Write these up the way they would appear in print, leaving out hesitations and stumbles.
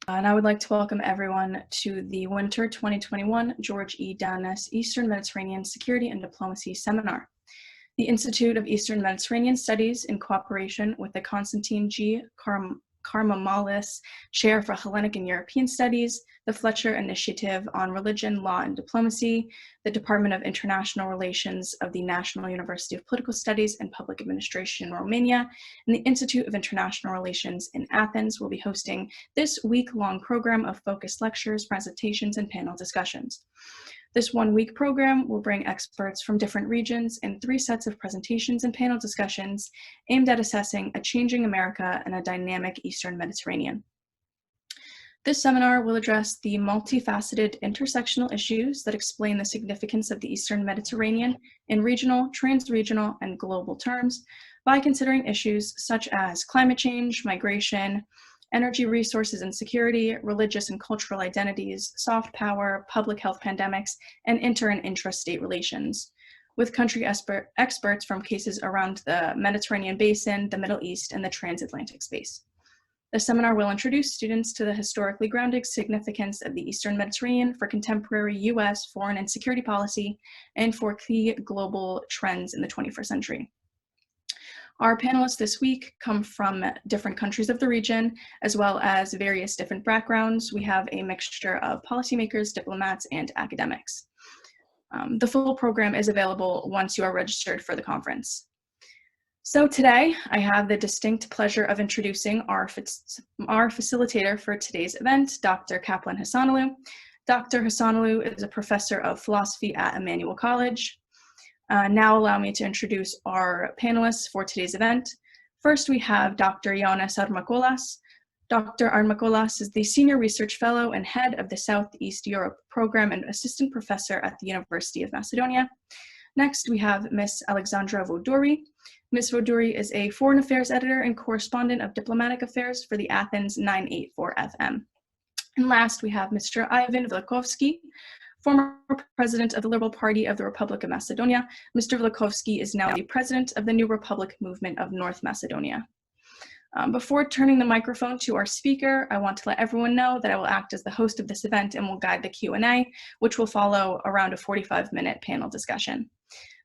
And I would like to welcome everyone to the Winter 2021 George E. Danis Eastern Mediterranean Security and Diplomacy Seminar. The Institute of Eastern Mediterranean Studies, in cooperation with the Konstantin G. Armakolas Chair for Hellenic and European Studies, the Fletcher Initiative on Religion, Law, and Diplomacy, the Department of International Relations of the National University of Political Studies and Public Administration in Romania, and the Institute of International Relations in Athens will be hosting this week-long program of focused lectures, presentations, and panel discussions. This one-week program will bring experts from different regions in 3 sets of presentations and panel discussions aimed at assessing a changing America and a dynamic Eastern Mediterranean. This seminar will address the multifaceted intersectional issues that explain the significance of the Eastern Mediterranean in regional, trans-regional, and global terms by considering issues such as climate change, migration, energy resources and security, religious and cultural identities, soft power, public health pandemics, and inter- and intrastate relations, with country experts from cases around the Mediterranean basin, the Middle East, and the transatlantic space. The seminar will introduce students to the historically grounded significance of the Eastern Mediterranean for contemporary US foreign and security policy and for key global trends in the 21st century. Our panelists this week come from different countries of the region, as well as various different backgrounds. We have a mixture of policymakers, diplomats, and academics. The full program is available once you are registered for the conference. So today, I have the distinct pleasure of introducing our facilitator for today's event, Dr. Kaplan Hassanoglu. Dr. Hassanoglu is a professor of philosophy at Emmanuel College. Now allow me to introduce our panelists for today's event. First, we have Dr. Ioannis Armakolas. Dr. Armakolas is the Senior Research Fellow and Head of the Southeast Europe Program and Assistant Professor at the University of Macedonia. Next, we have Ms. Alexandra Voudouri. Ms. Voudouri is a Foreign Affairs Editor and Correspondent of Diplomatic Affairs for the Athens 984 FM. And last, we have Mr. Ivon Velichkovski, former president of the Liberal Party of the Republic of Macedonia. Mr. Velichkovski is now the president of the New Republic Movement of North Macedonia. Before turning the microphone to our speaker, I want to let everyone know that I will act as the host of this event and will guide the Q&A, which will follow around a 45-minute panel discussion.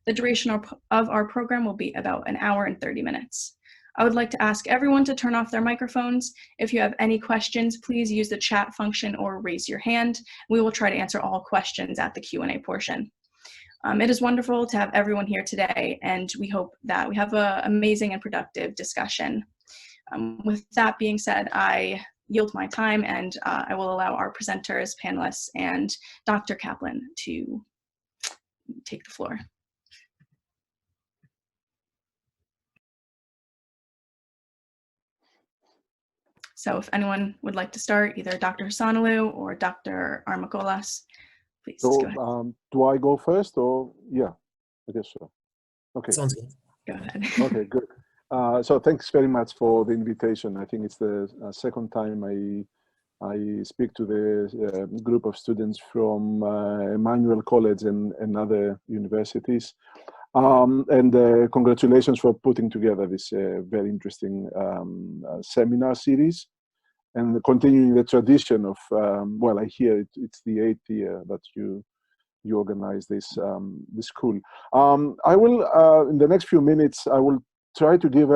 The duration of our program will be about an hour and 30 minutes. I would like to ask everyone to turn off their microphones. If you have any questions, please use the chat function or raise your hand. We will try to answer all questions at the Q&A portion. It is wonderful to have everyone here today, and we hope that we have an amazing and productive discussion. With that being said, I yield my time, and I will allow our presenters, panelists, and Dr. Kaplan to take the floor. So if anyone would like to start, either Dr. Hassanoglu or Dr. Armakolas, please go ahead. Do I go first or? Yeah, I guess so. Okay. Sounds good. Go ahead. Okay, good. So thanks very much for the invitation. I think it's the second time I speak to the group of students from Emmanuel College and other universities. Congratulations for putting together this very interesting seminar series and continuing the tradition of, well, I hear it's the 8th year that you organize this school. I will, in the next few minutes, I will try to give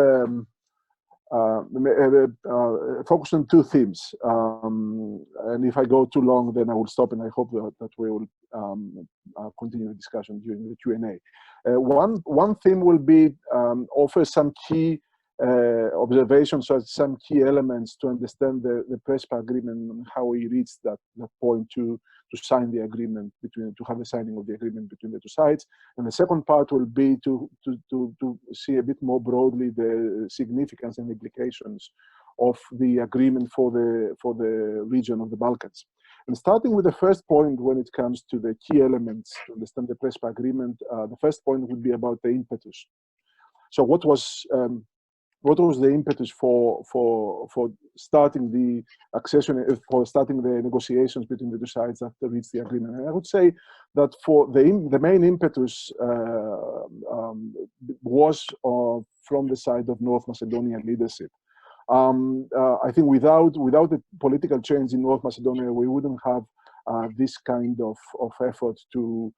focus on 2 themes. And if I go too long, then I will stop, and I hope that we will continue the discussion during the Q&A. One theme will be offer some key observations or some key elements to understand the Prespa agreement and how we reached that point to sign the agreement to have the signing of the agreement between the 2 sides. And the second part will be to see a bit more broadly the significance and implications of the agreement for the region of the Balkans. And starting with the first point, when it comes to the key elements to understand the Prespa agreement, the first point would be about the impetus. So what was the impetus for starting the accession, for starting the negotiations between the 2 sides that reached the agreement? And I would say that for the main impetus was from the side of North Macedonian leadership. I think without a political change in North Macedonia, we wouldn't have this kind of effort to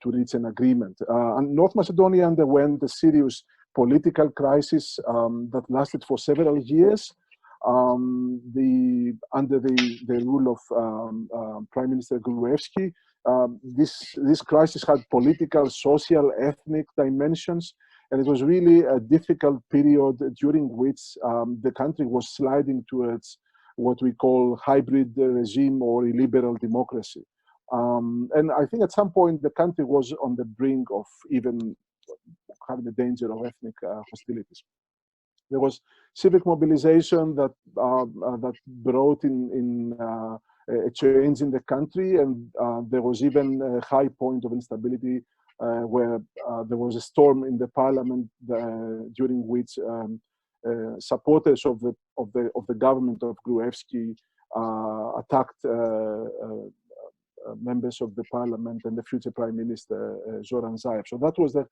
reach an agreement. And North Macedonia underwent a serious political crisis that lasted for several years. Under the rule of Prime Minister Gruevski, this crisis had political, social, ethnic dimensions, and it was really a difficult period during which the country was sliding towards what we call hybrid regime or illiberal democracy. And I think at some point the country was on the brink of even having the danger of ethnic hostilities. There was civic mobilization that brought in a change in the country, and there was even a high point of instability where there was a storm in the parliament during which supporters of the government of Gruevski attacked members of the parliament and the future prime minister Zoran Zaev. So that was the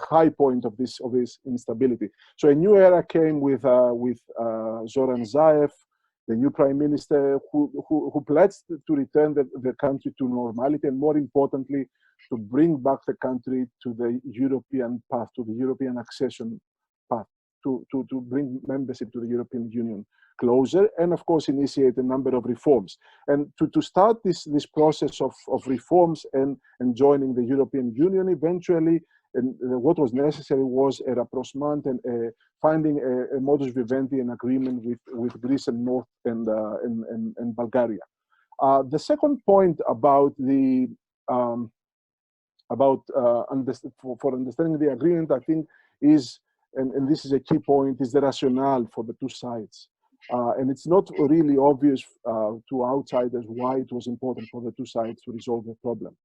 high point of this instability. So a new era came with Zoran Zaev, the new prime minister, who pledged to return the country to normality, and more importantly, to bring back the country to the European path, to the European accession path, to bring membership to the European Union closer, and of course initiate a number of reforms. And to start this process of reforms and joining the European Union eventually, and what was necessary was a rapprochement and finding a modus vivendi, an agreement with Greece and North and Bulgaria. The second point about for understanding the agreement, I think, is, and this is a key point, is the rationale for the two sides. And it's not really obvious to outsiders why it was important for the two sides to resolve the problem.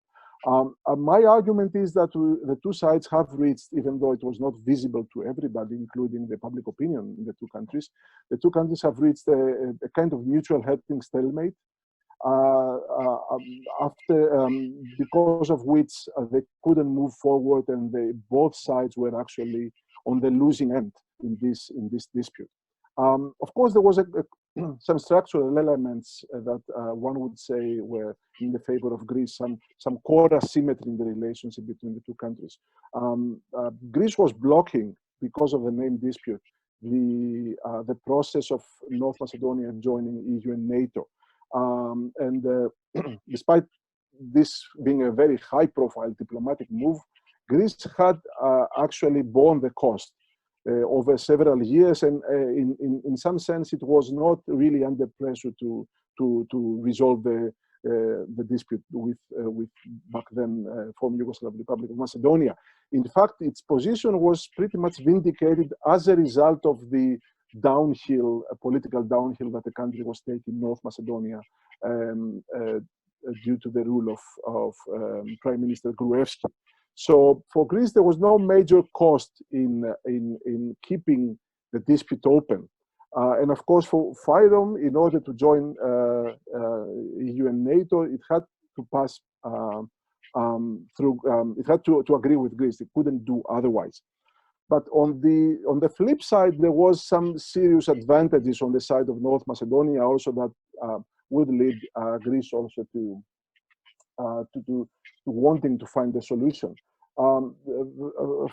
My argument is that the two sides have reached, even though it was not visible to everybody, including the public opinion in the two countries have reached a kind of mutual helping stalemate, because of which they couldn't move forward, and both sides were actually on the losing end in this dispute. Of course, there was some structural elements that one would say were in the favor of Greece, some core asymmetry in the relationship between the two countries. Greece was blocking, because of the name dispute, the process of North Macedonia joining EU and NATO. Despite this being a very high-profile diplomatic move, Greece had actually borne the cost over several years, and in some sense, it was not really under pressure to resolve the dispute with back then former Yugoslav Republic of Macedonia. In fact, its position was pretty much vindicated as a result of the political downhill that the country was taking North Macedonia due to the rule of Prime Minister Gruevski. So for Greece, there was no major cost in keeping the dispute open. And of course, for Fyrom, in order to join EU and NATO, it had to pass it had to agree with Greece. It couldn't do otherwise. But on the flip side, there was some serious advantages on the side of North Macedonia also that would lead Greece also to wanting to find a solution.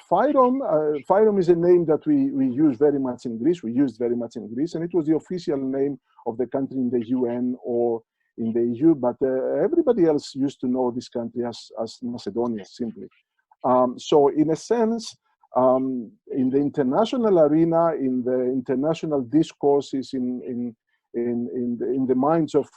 Fyrom is a name that we use very much in Greece. We used very much in Greece, and it was the official name of the country in the UN or in the EU. But everybody else used to know this country as Macedonia simply. So in a sense, in the international arena, in the international discourses, in the minds of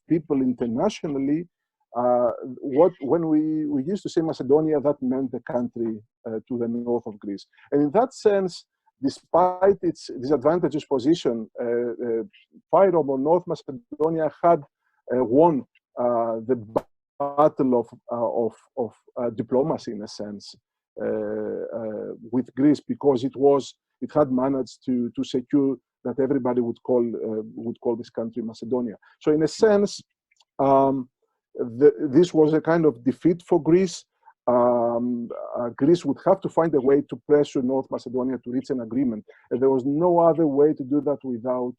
people internationally, when we used to say Macedonia, that meant the country to the north of Greece. And in that sense, despite its disadvantageous position, Fyrom or North Macedonia had won the battle of diplomacy, in a sense, with Greece, because it had managed to secure that everybody would call this country Macedonia. So in a sense, this was a kind of defeat for Greece. Greece would have to find a way to pressure North Macedonia to reach an agreement. And there was no other way to do that without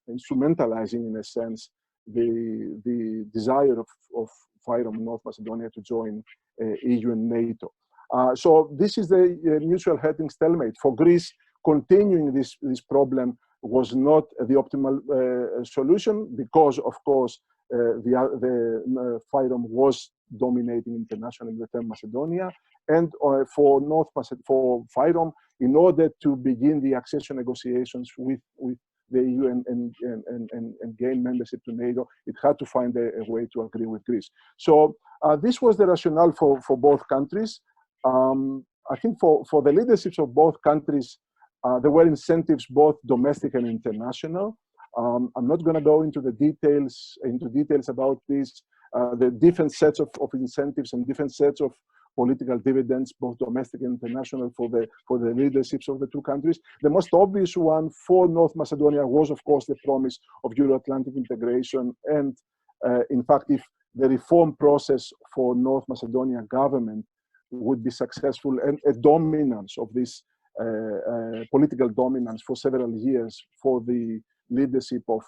instrumentalizing, in a sense, the desire of Fyrom, North Macedonia, to join EU and NATO. So this is the mutual hurting stalemate. For Greece, continuing this problem was not the optimal solution because, of course, the Fyrom was dominating internationally within Macedonia, and for Fyrom, in order to begin the accession negotiations with the EU and gain membership to NATO, it had to find a way to agree with Greece. So this was the rationale for both countries. I think for the leaderships of both countries, there were incentives both domestic and international. I'm not going to go into details about this. The different sets of incentives and different sets of political dividends, both domestic and international, for the leaderships of the two countries. The most obvious one for North Macedonia was, of course, the promise of Euro-Atlantic integration. And in fact, if the reform process for North Macedonia government would be successful, and a dominance of this political dominance for several years for the leadership of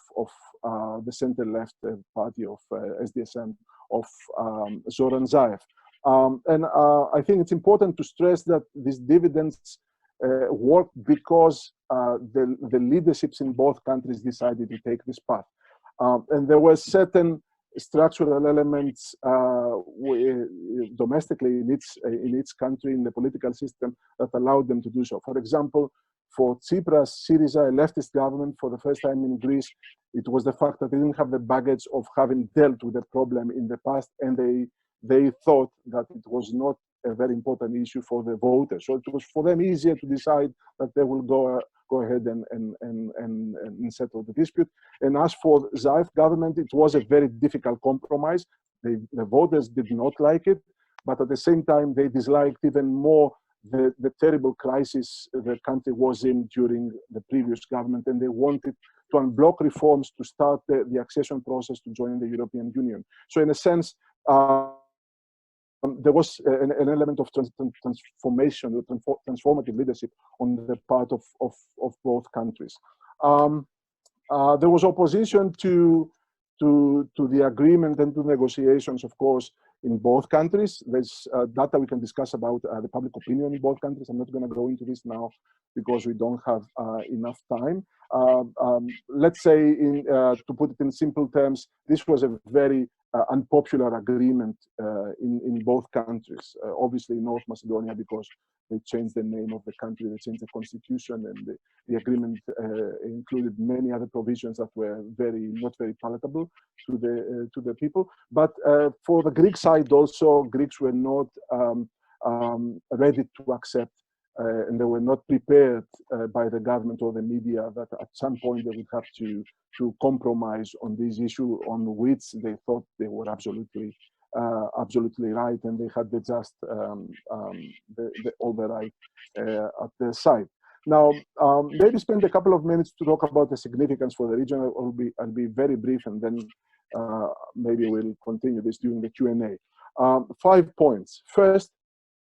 the center-left party of SDSM of Zoran Zaev. And I think it's important to stress that these dividends worked because the leaderships in both countries decided to take this path. And there were certain structural elements domestically in each country, in the political system, that allowed them to do so. For example, for Tsipras, Syriza, a leftist government, for the first time in Greece, it was the fact that they didn't have the baggage of having dealt with the problem in the past, and they thought that it was not a very important issue for the voters. So it was for them easier to decide that they will go ahead and settle the dispute. And as for Zaev government, it was a very difficult compromise. The voters did not like it, but at the same time, they disliked even more the terrible crisis the country was in during the previous government, and they wanted to unblock reforms to start the accession process to join the European Union. So in a sense, there was an element of transformation, transformative leadership on the part of both countries. There was opposition to the agreement and to negotiations, of course, in both countries. There's data we can discuss about the public opinion in both countries. I'm not going to go into this now because we don't have enough time. Let's say, to put it in simple terms, this was a very unpopular agreement in both countries. Obviously, North Macedonia, because they changed the name of the country, they changed the constitution, and the agreement included many other provisions that were not very palatable to the people. But for the Greek side also, Greeks were not ready to accept, and they were not prepared by the government or the media that at some point they would have to compromise on this issue on which they thought they were absolutely right, and they had all the right at their side. Now, maybe spend a couple of minutes to talk about the significance for the region. I'll be very brief, and then maybe we'll continue this during the Q&A. 5 points. First,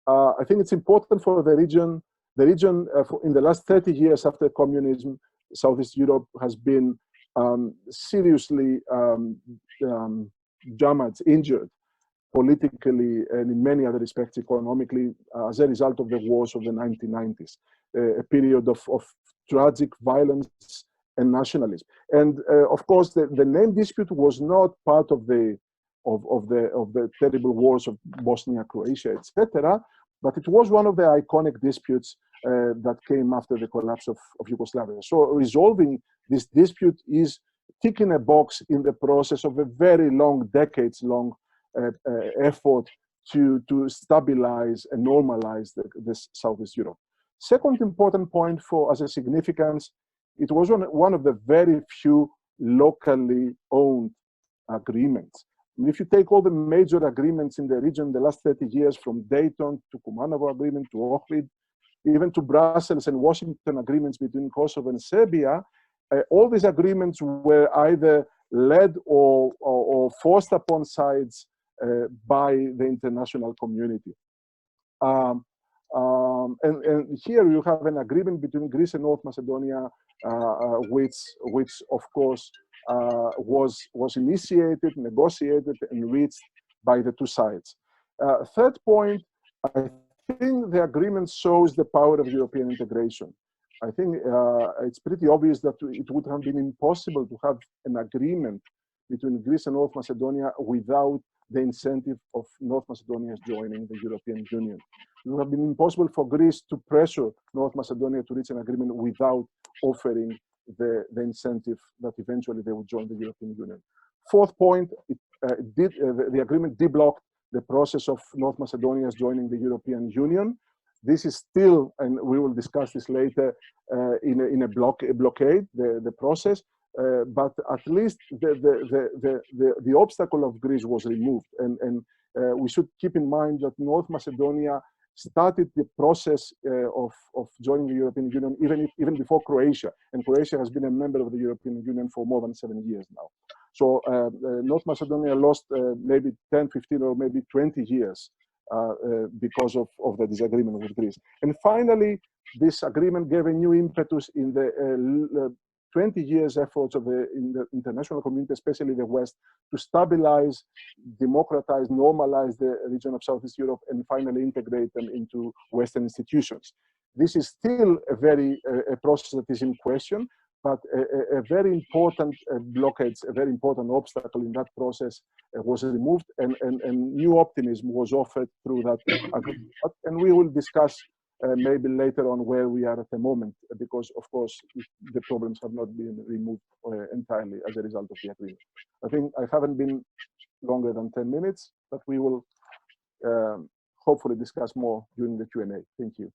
I think it's important for the region. The region, in the last 30 years after communism, Southeast Europe has been seriously damaged, injured politically, and in many other respects economically, as a result of the wars of the 1990s, a period of tragic violence and nationalism. And of course, the name dispute was not part of the terrible wars of Bosnia, Croatia, etc., but it was one of the iconic disputes that came after the collapse of Yugoslavia. So resolving this dispute is ticking a box in the process of a very long, decades-long effort to stabilize and normalize this Southeast Europe. Second important point as a significance, it was one of the very few locally owned agreements. If you take all the major agreements in the region the last 30 years, from Dayton to Kumanovo Agreement to Ohrid, even to Brussels and Washington agreements between Kosovo and Serbia, all these agreements were either led or forced upon sides by the international community. And here you have an agreement between Greece and North Macedonia, which of course was initiated, negotiated, and reached by the two sides. Third point, I think the agreement shows the power of European integration. I think it's pretty obvious that it would have been impossible to have an agreement between Greece and North Macedonia without the incentive of North Macedonia joining the European Union. It would have been impossible for Greece to pressure North Macedonia to reach an agreement without offering the incentive that eventually they would join the European Union. Fourth point, the agreement deblocked the process of North Macedonia joining the European Union. This is still, and we will discuss this later, in a blockade, the process. But at least the obstacle of Greece was removed, and we should keep in mind that North Macedonia started the process of joining the European Union even before Croatia, and Croatia has been a member of the European Union for more than 7 years now. So North Macedonia lost maybe 10, 15, or maybe 20 years because of the disagreement with Greece. And finally, this agreement gave a new impetus in the 20 years efforts of the international community, especially the West, to stabilize, democratize, normalize the region of Southeast Europe, and finally integrate them into Western institutions. This is still a process that is in question, but a very important blockade, a very important obstacle in that process was removed, and new optimism was offered through that agreement. And we will discuss maybe later on where we are at the moment, because of course the problems have not been removed entirely as a result of the agreement. I think I haven't been longer than 10 minutes, but we will hopefully discuss more during the Q&A. Thank you.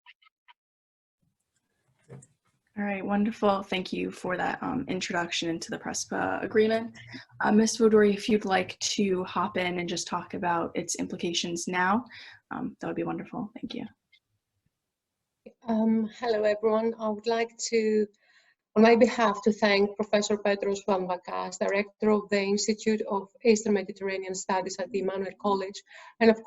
All right, wonderful. Thank you for that introduction into the Prespa agreement. Ms. Voudouri, if you'd like to hop in and just talk about its implications now, that would be wonderful. Thank you. Hello, everyone. I would like to, on my behalf, to thank Professor Petros Vamvakas, Director of the Institute of Eastern Mediterranean Studies at the Emmanuel College, and of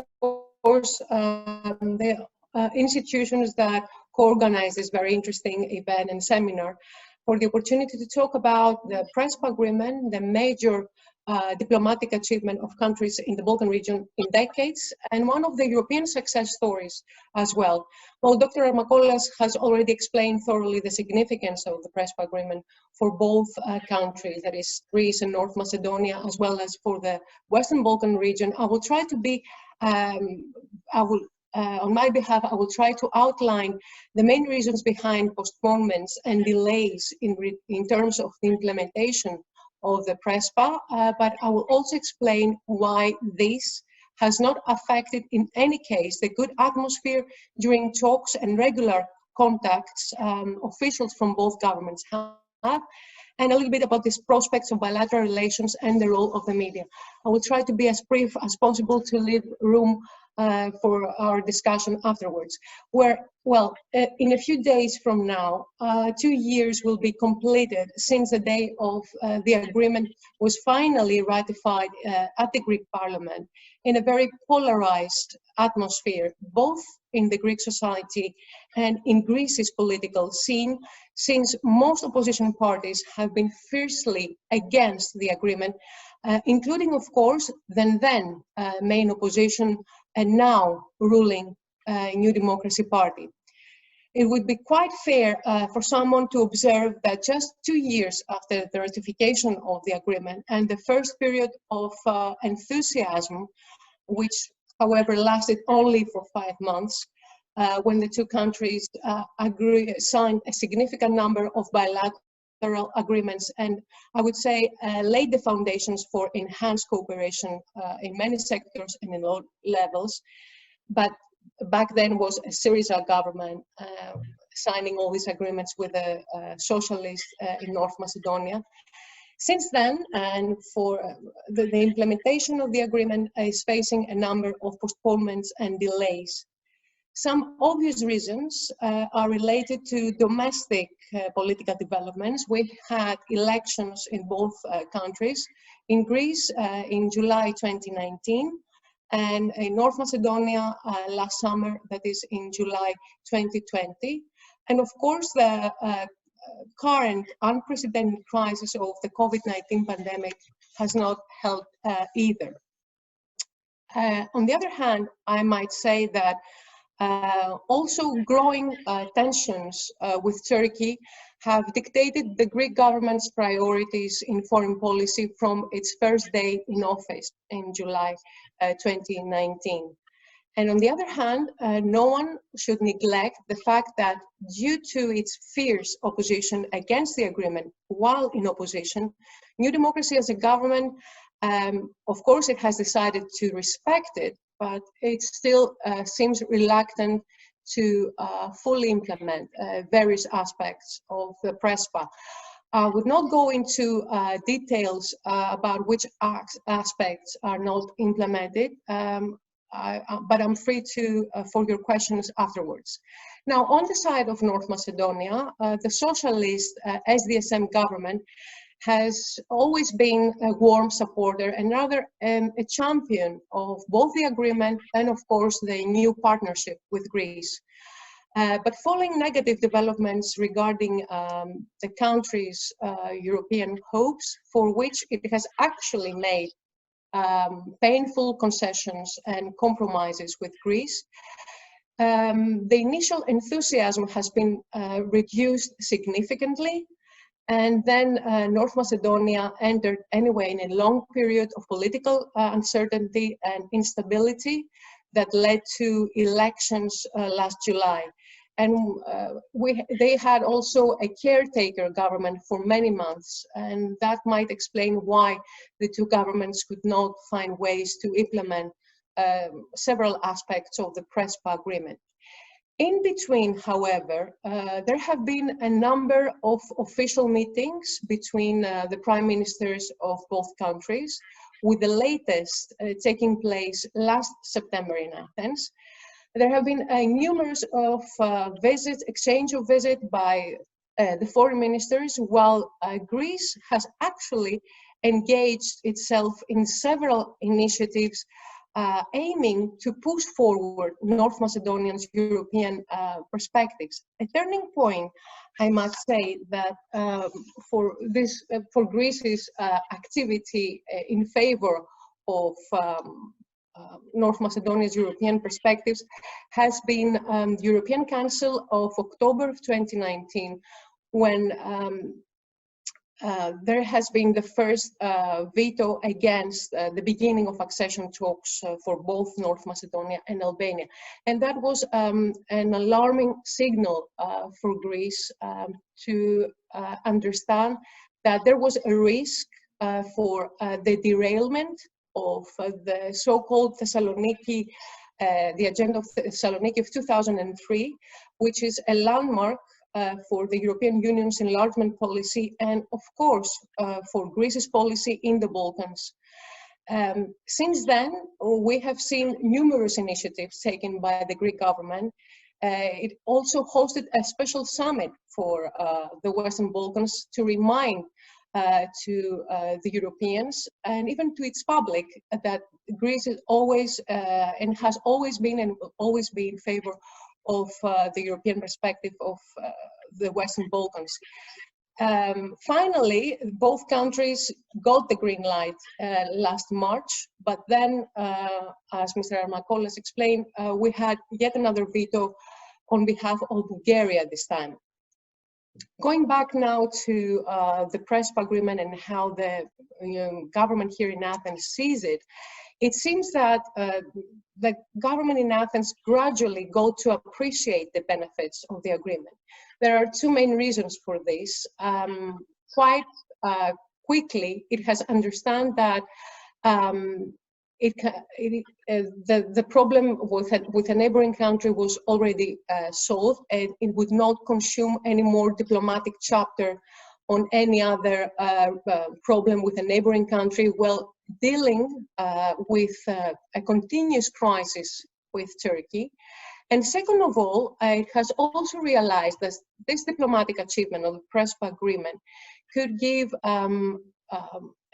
course, the institutions that co-organize this very interesting event and seminar, for the opportunity to talk about the Prespa Agreement, the major diplomatic achievement of countries in the Balkan region in decades, and one of the European success stories as well. Well, Dr. Armakolas has already explained thoroughly the significance of the Prespa Agreement for both countries, that is Greece and North Macedonia, as well as for the Western Balkan region. I will try to be, on my behalf, I will try to outline the main reasons behind postponements and delays in terms of the implementation of the Prespa, but I will also explain why this has not affected in any case the good atmosphere during talks and regular contacts officials from both governments have, and a little bit about these prospects of bilateral relations and the role of the media. I will try to be as brief as possible to leave room for our discussion afterwards. In a few days from now, 2 years will be completed since the day of the agreement was finally ratified at the Greek Parliament in a very polarized atmosphere, both in the Greek society and in Greece's political scene, since most opposition parties have been fiercely against the agreement, including, of course, the then main opposition and now ruling New Democracy Party. It would be quite fair for someone to observe that just 2 years after the ratification of the agreement and the first period of enthusiasm, which however lasted only for 5 months, when the two countries signed a significant number of bilateral agreements, and I would say laid the foundations for enhanced cooperation in many sectors and in all levels. But back then was a Syriza government signing all these agreements with the socialists in North Macedonia. Since then, and for the implementation of the agreement is facing a number of postponements and delays. Some obvious reasons are related to domestic political developments. We had elections in both countries. In Greece in July 2019, and in North Macedonia last summer, that is in July 2020. And of course, the current unprecedented crisis of the COVID-19 pandemic has not helped either. On the other hand, I might say that also growing tensions with Turkey have dictated the Greek government's priorities in foreign policy from its first day in office in July 2019. And on the other hand, no one should neglect the fact that due to its fierce opposition against the agreement while in opposition, New Democracy as a government, of course, it has decided to respect it, but it still seems reluctant to fully implement various aspects of the Prespa. I would not go into details about which aspects are not implemented, but I'm free to for your questions afterwards. Now, on the side of North Macedonia, the socialist SDSM government has always been a warm supporter and rather a champion of both the agreement and, of course, the new partnership with Greece. But following negative developments regarding the country's European hopes, for which it has actually made painful concessions and compromises with Greece, the initial enthusiasm has been reduced significantly. And then North Macedonia entered anyway in a long period of political uncertainty and instability that led to elections last July. And they had also a caretaker government for many months, and that might explain why the two governments could not find ways to implement several aspects of the Prespa agreement. In between, however, there have been a number of official meetings between the prime ministers of both countries, with the latest taking place last September in Athens. There have been numerous of visits, exchange of visits by the foreign ministers, while Greece has actually engaged itself in several initiatives aiming to push forward North Macedonia's European perspectives. A turning point, I must say, that for Greece's activity in favor of North Macedonia's European perspectives has been the European Council of October of 2019, when there has been the first veto against the beginning of accession talks for both North Macedonia and Albania. And that was an alarming signal for Greece to understand that there was a risk for the derailment of the so-called Thessaloniki, the Agenda of Thessaloniki of 2003, which is a landmark for the European Union's enlargement policy and, of course, for Greece's policy in the Balkans. Since then, we have seen numerous initiatives taken by the Greek government. It also hosted a special summit for the Western Balkans to remind to the Europeans and even to its public that Greece is always and has always been and will always be in favor of the European perspective of the Western Balkans. Finally, both countries got the green light last March, but then, as Mr. Armakolas explained, we had yet another veto on behalf of Bulgaria this time. Going back now to the Prespa agreement and how the government here in Athens sees it, it seems that the government in Athens gradually got to appreciate the benefits of the agreement. There are two main reasons for this. Quite quickly, it has understood that the problem with a neighboring country was already solved, and it would not consume any more diplomatic chapter on any other problem with a neighboring country, while dealing with a continuous crisis with Turkey. And second of all, it has also realized that this diplomatic achievement of the Prespa agreement could give a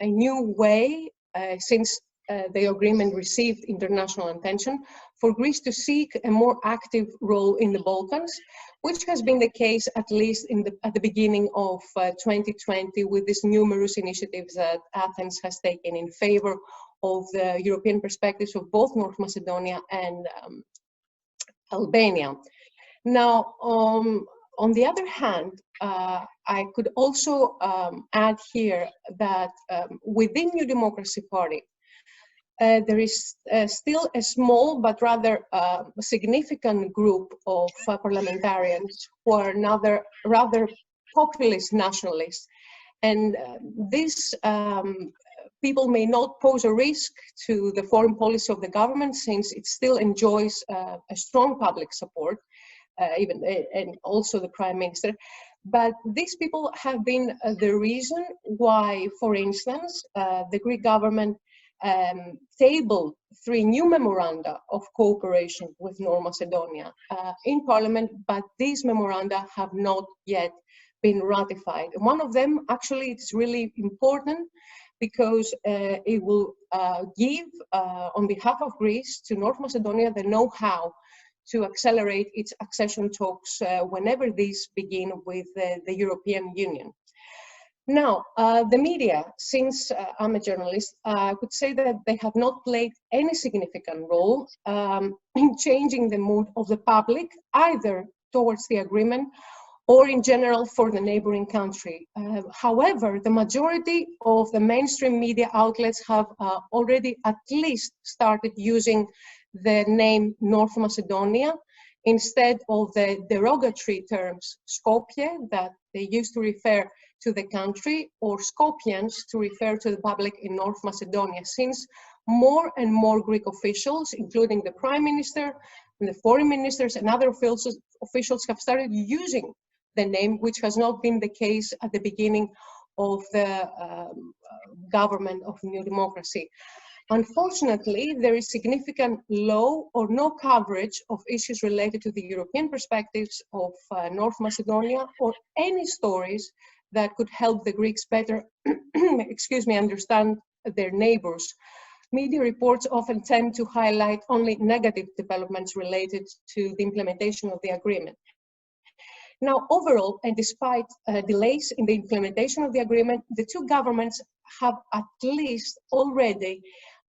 new way, since the agreement received international attention, for Greece to seek a more active role in the Balkans, which has been the case at least at the beginning of 2020 with these numerous initiatives that Athens has taken in favor of the European perspectives of both North Macedonia and Albania. Now, on the other hand, I could also add here that within New Democracy Party, there is still a small but rather significant group of parliamentarians who are rather populist nationalists. And these people may not pose a risk to the foreign policy of the government, since it still enjoys a strong public support, and also the Prime Minister. But these people have been the reason why, for instance, the Greek government tabled 3 new memoranda of cooperation with North Macedonia in Parliament, but these memoranda have not yet been ratified. And one of them, actually, it's really important because it will give, on behalf of Greece, to North Macedonia the know-how to accelerate its accession talks whenever these begin with the European Union. Now, the media, since I'm a journalist, I could say that they have not played any significant role in changing the mood of the public, either towards the agreement or in general for the neighboring country. However, the majority of the mainstream media outlets have already at least started using the name North Macedonia instead of the derogatory terms Skopje, that they used to refer to the country, or Skopjans to refer to the public in North Macedonia, since more and more Greek officials, including the Prime Minister and the foreign ministers and other officials, have started using the name, which has not been the case at the beginning of the government of New Democracy. Unfortunately, there is significant low or no coverage of issues related to the European perspectives of North Macedonia, or any stories that could help the Greeks better understand their neighbors. Media reports often tend to highlight only negative developments related to the implementation of the agreement. Now, overall, and despite delays in the implementation of the agreement, the two governments have at least already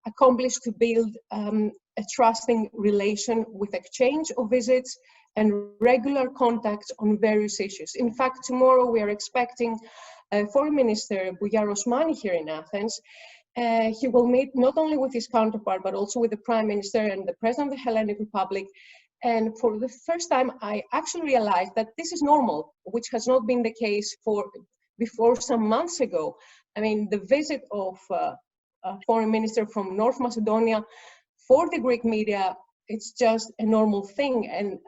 accomplished to build a trusting relation with exchange of visits and regular contacts on various issues. In fact, tomorrow we are expecting Foreign Minister Bujar Osmani here in Athens. He will meet not only with his counterpart, but also with the Prime Minister and the President of the Hellenic Republic. And for the first time, I actually realized that this is normal, which has not been the case before some months ago. I mean, the visit of a foreign minister from North Macedonia for the Greek media, it's just a normal thing. And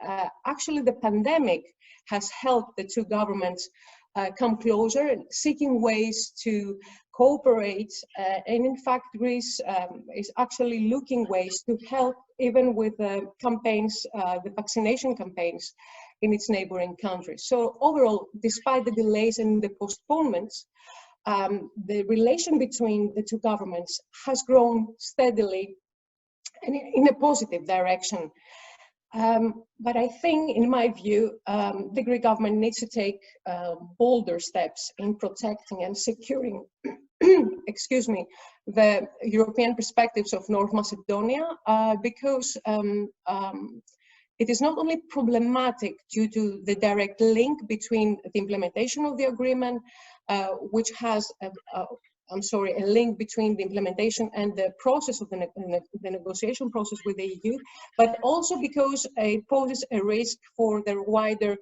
actually the pandemic has helped the two governments come closer, seeking ways to cooperate. And in fact, Greece is actually looking ways to help even with the campaigns, the vaccination campaigns in its neighboring countries. So overall, despite the delays and the postponements, the relation between the two governments has grown steadily and in a positive direction. But I think, in my view, the Greek government needs to take bolder steps in protecting and securing, excuse me, the European perspectives of North Macedonia, because it is not only problematic due to the direct link between the implementation of the agreement, which has a link between the implementation and the process of the negotiation process with the EU, but also because it poses a risk for the wider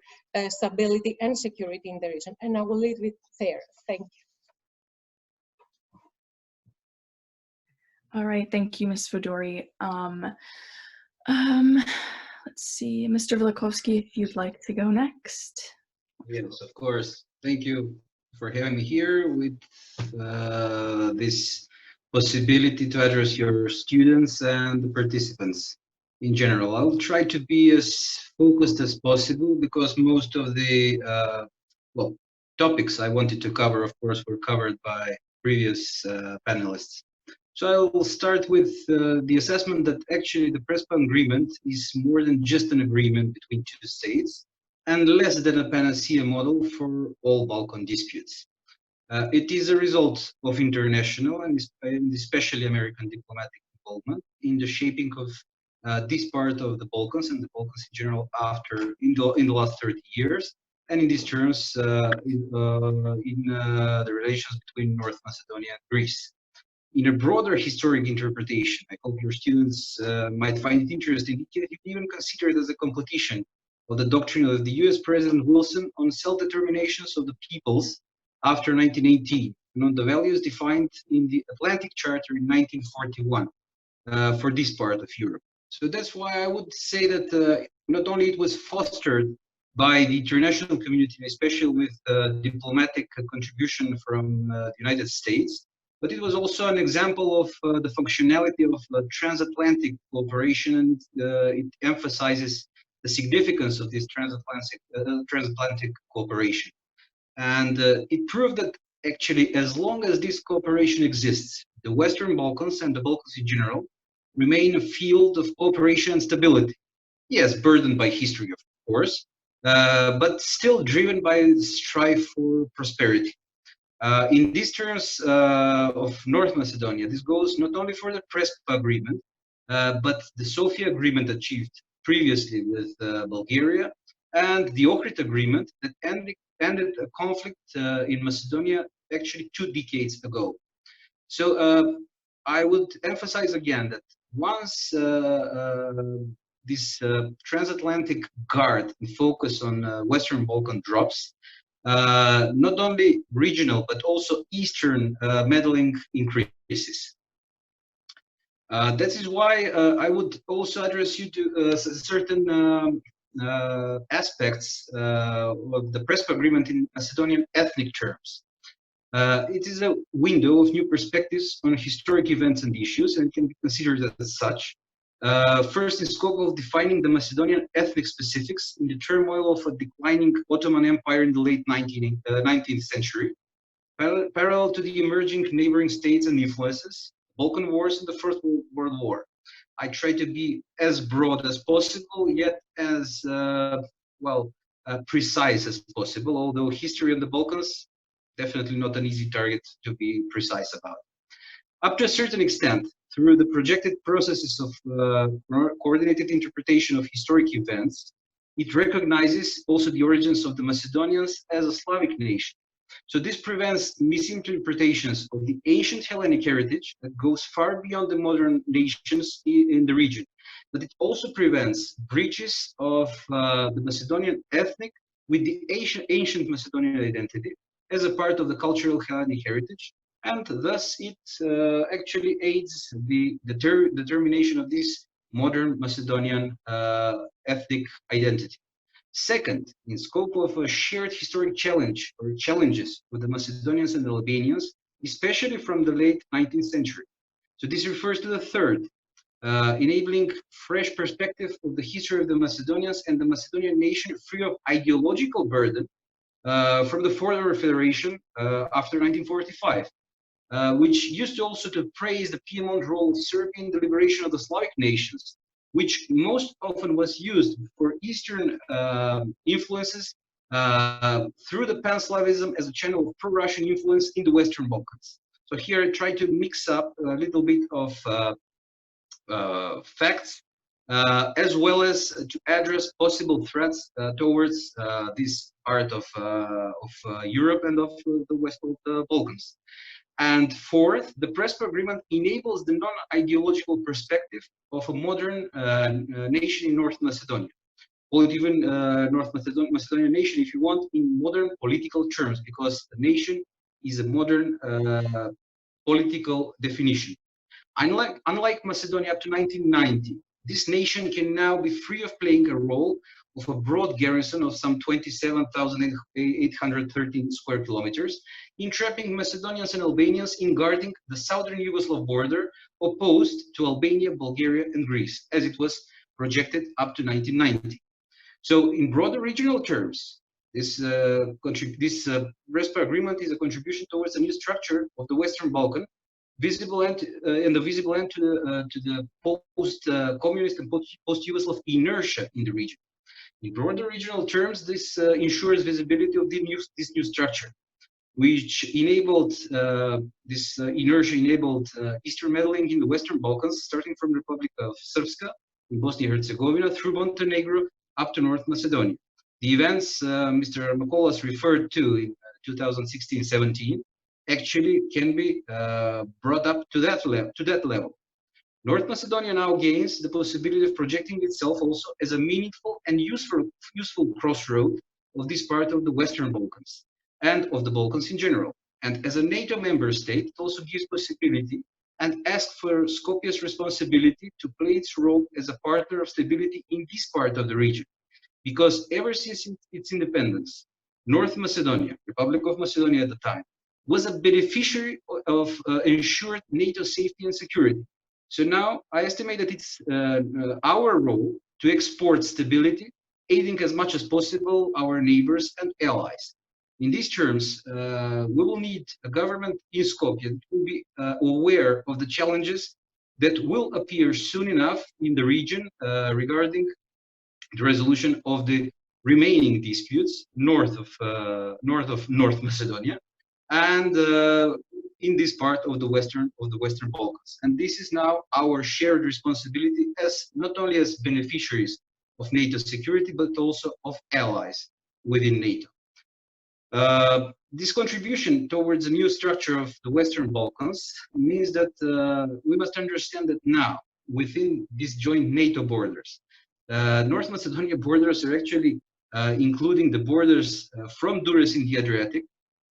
stability and security in the region. And I will leave it there. Thank you. All right, thank you, Ms. Voudouri. Let's see, Mr. Velichkovski, if you'd like to go next. Yes, of course. Thank you for having me here with this possibility to address your students and the participants in general. I'll try to be as focused as possible because most of the topics I wanted to cover, of course, were covered by previous panelists. So I will start with the assessment that actually the Prespa agreement is more than just an agreement between two states and less than a panacea model for all Balkan disputes. It is a result of international and especially American diplomatic involvement in the shaping of this part of the Balkans and the Balkans in general in the last 30 years, and in these terms in the relations between North Macedonia and Greece. In a broader historic interpretation, I hope your students might find it interesting. You can even consider it as a competition of the doctrine of the US President Wilson on self-determinations of the peoples after 1918 and on the values defined in the Atlantic Charter in 1941 for this part of Europe. So that's why I would say that not only it was fostered by the international community, especially with diplomatic contribution from the United States, but it was also an example of the functionality of transatlantic cooperation, and it emphasizes the significance of this transatlantic cooperation. And it proved that actually, as long as this cooperation exists, the Western Balkans and the Balkans in general remain a field of cooperation and stability. Yes, burdened by history, of course, but still driven by the strive for prosperity. In these terms of North Macedonia, this goes not only for the Prespa agreement, but the Sofia agreement achieved previously with Bulgaria, and the Ohrid agreement that ended a conflict in Macedonia actually 2 decades ago. So I would emphasize again that once this transatlantic guard and focus on Western Balkan drops, not only regional but also Eastern meddling increases. That is why I would also address you to certain aspects of the Prespa agreement in Macedonian ethnic terms. It is a window of new perspectives on historic events and issues, and can be considered as such. First, in scope of defining the Macedonian ethnic specifics in the turmoil of a declining Ottoman Empire in the late 19th century, parallel to the emerging neighboring states and influences, Balkan Wars and the First World War. I try to be as broad as possible, yet as precise as possible, although history of the Balkans, definitely not an easy target to be precise about. Up to a certain extent, through the projected processes of coordinated interpretation of historic events, it recognizes also the origins of the Macedonians as a Slavic nation. So this prevents misinterpretations of the ancient Hellenic heritage that goes far beyond the modern nations in the region. But it also prevents breaches of the Macedonian ethnic with the ancient Macedonian identity as a part of the cultural Hellenic heritage, and thus it actually aids the determination of this modern Macedonian ethnic identity. Second, in scope of a shared historic challenge or challenges with the Macedonians and the Albanians, especially from the late 19th century. So this refers to the third, enabling fresh perspective of the history of the Macedonians and the Macedonian nation free of ideological burden from the former federation after 1945. Which used to also to praise the Piedmont role of Serbia in the liberation of the Slavic nations, which most often was used for Eastern influences through the Pan-Slavism as a channel of pro-Russian influence in the Western Balkans. So here I try to mix up a little bit of facts as well as to address possible threats towards this part of Europe and of the West of the Balkans. And fourth, the Prespa agreement enables the non-ideological perspective of a modern nation in North Macedonia. Call it even North Macedonian nation if you want, in modern political terms, because the nation is a modern political definition. Unlike Macedonia up to 1990, this nation can now be free of playing a role of a broad garrison of some 27,813 square kilometers, entrapping Macedonians and Albanians in guarding the southern Yugoslav border opposed to Albania, Bulgaria, and Greece, as it was projected up to 1990. So in broader regional terms, this Prespa agreement is a contribution towards a new structure of the Western Balkan, visible end and the visible end to the post-communist and post-Yugoslav inertia in the region. In broader regional terms, this ensures visibility of this new structure, which enabled this inertia enabled Eastern meddling in the Western Balkans, starting from the Republic of Srpska in Bosnia and Herzegovina through Montenegro up to North Macedonia. The events Mr. Armakolas referred to in 2016-17 actually can be brought up to that level. North Macedonia now gains the possibility of projecting itself also as a meaningful and useful crossroad of this part of the Western Balkans and of the Balkans in general. And as a NATO member state, it also gives possibility and asks for Skopje's responsibility to play its role as a partner of stability in this part of the region. Because ever since its independence, North Macedonia, Republic of Macedonia at the time, was a beneficiary of ensured NATO safety and security. So now I estimate that it's our role to export stability, aiding as much as possible our neighbors and allies. In these terms, we will need a government in Skopje to be aware of the challenges that will appear soon enough in the region regarding the resolution of the remaining disputes north of North Macedonia and in this part of the Western Balkans. And this is now our shared responsibility as not only as beneficiaries of NATO security, but also of allies within NATO. This contribution towards a new structure of the Western Balkans means that we must understand that now, within these joint NATO borders, North Macedonia borders are actually including the borders from Durrës in the Adriatic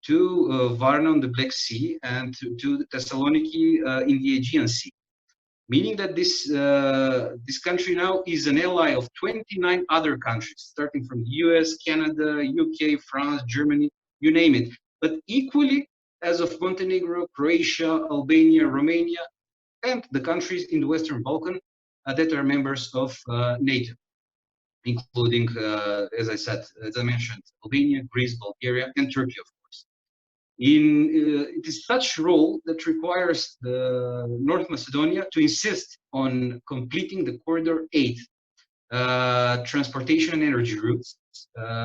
to Varna on the Black Sea and to Thessaloniki in the Aegean Sea, meaning that this country now is an ally of 29 other countries, starting from the US, Canada, UK, France, Germany, you name it. But equally as of Montenegro, Croatia, Albania, Romania, and the countries in the Western Balkan that are members of NATO, including, as I mentioned, Albania, Greece, Bulgaria, and Turkey, of course. It is such role that requires North Macedonia to insist on completing the Corridor 8 transportation and energy routes,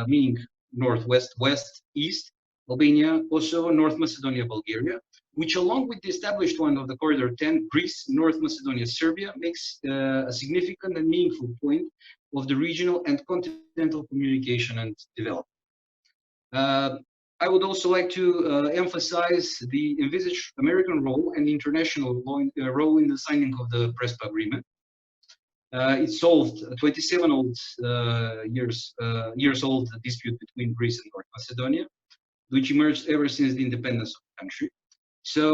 meaning northwest, west, east, Albania, Kosovo, North Macedonia, Bulgaria, which along with the established one of the Corridor 10, Greece, North Macedonia, Serbia, makes a significant and meaningful point of the regional and continental communication and development. I would also like to emphasize the envisaged American role and international role in the signing of the Prespa agreement. It solved a 27 years old dispute between Greece and North Macedonia, which emerged ever since the independence of the country. So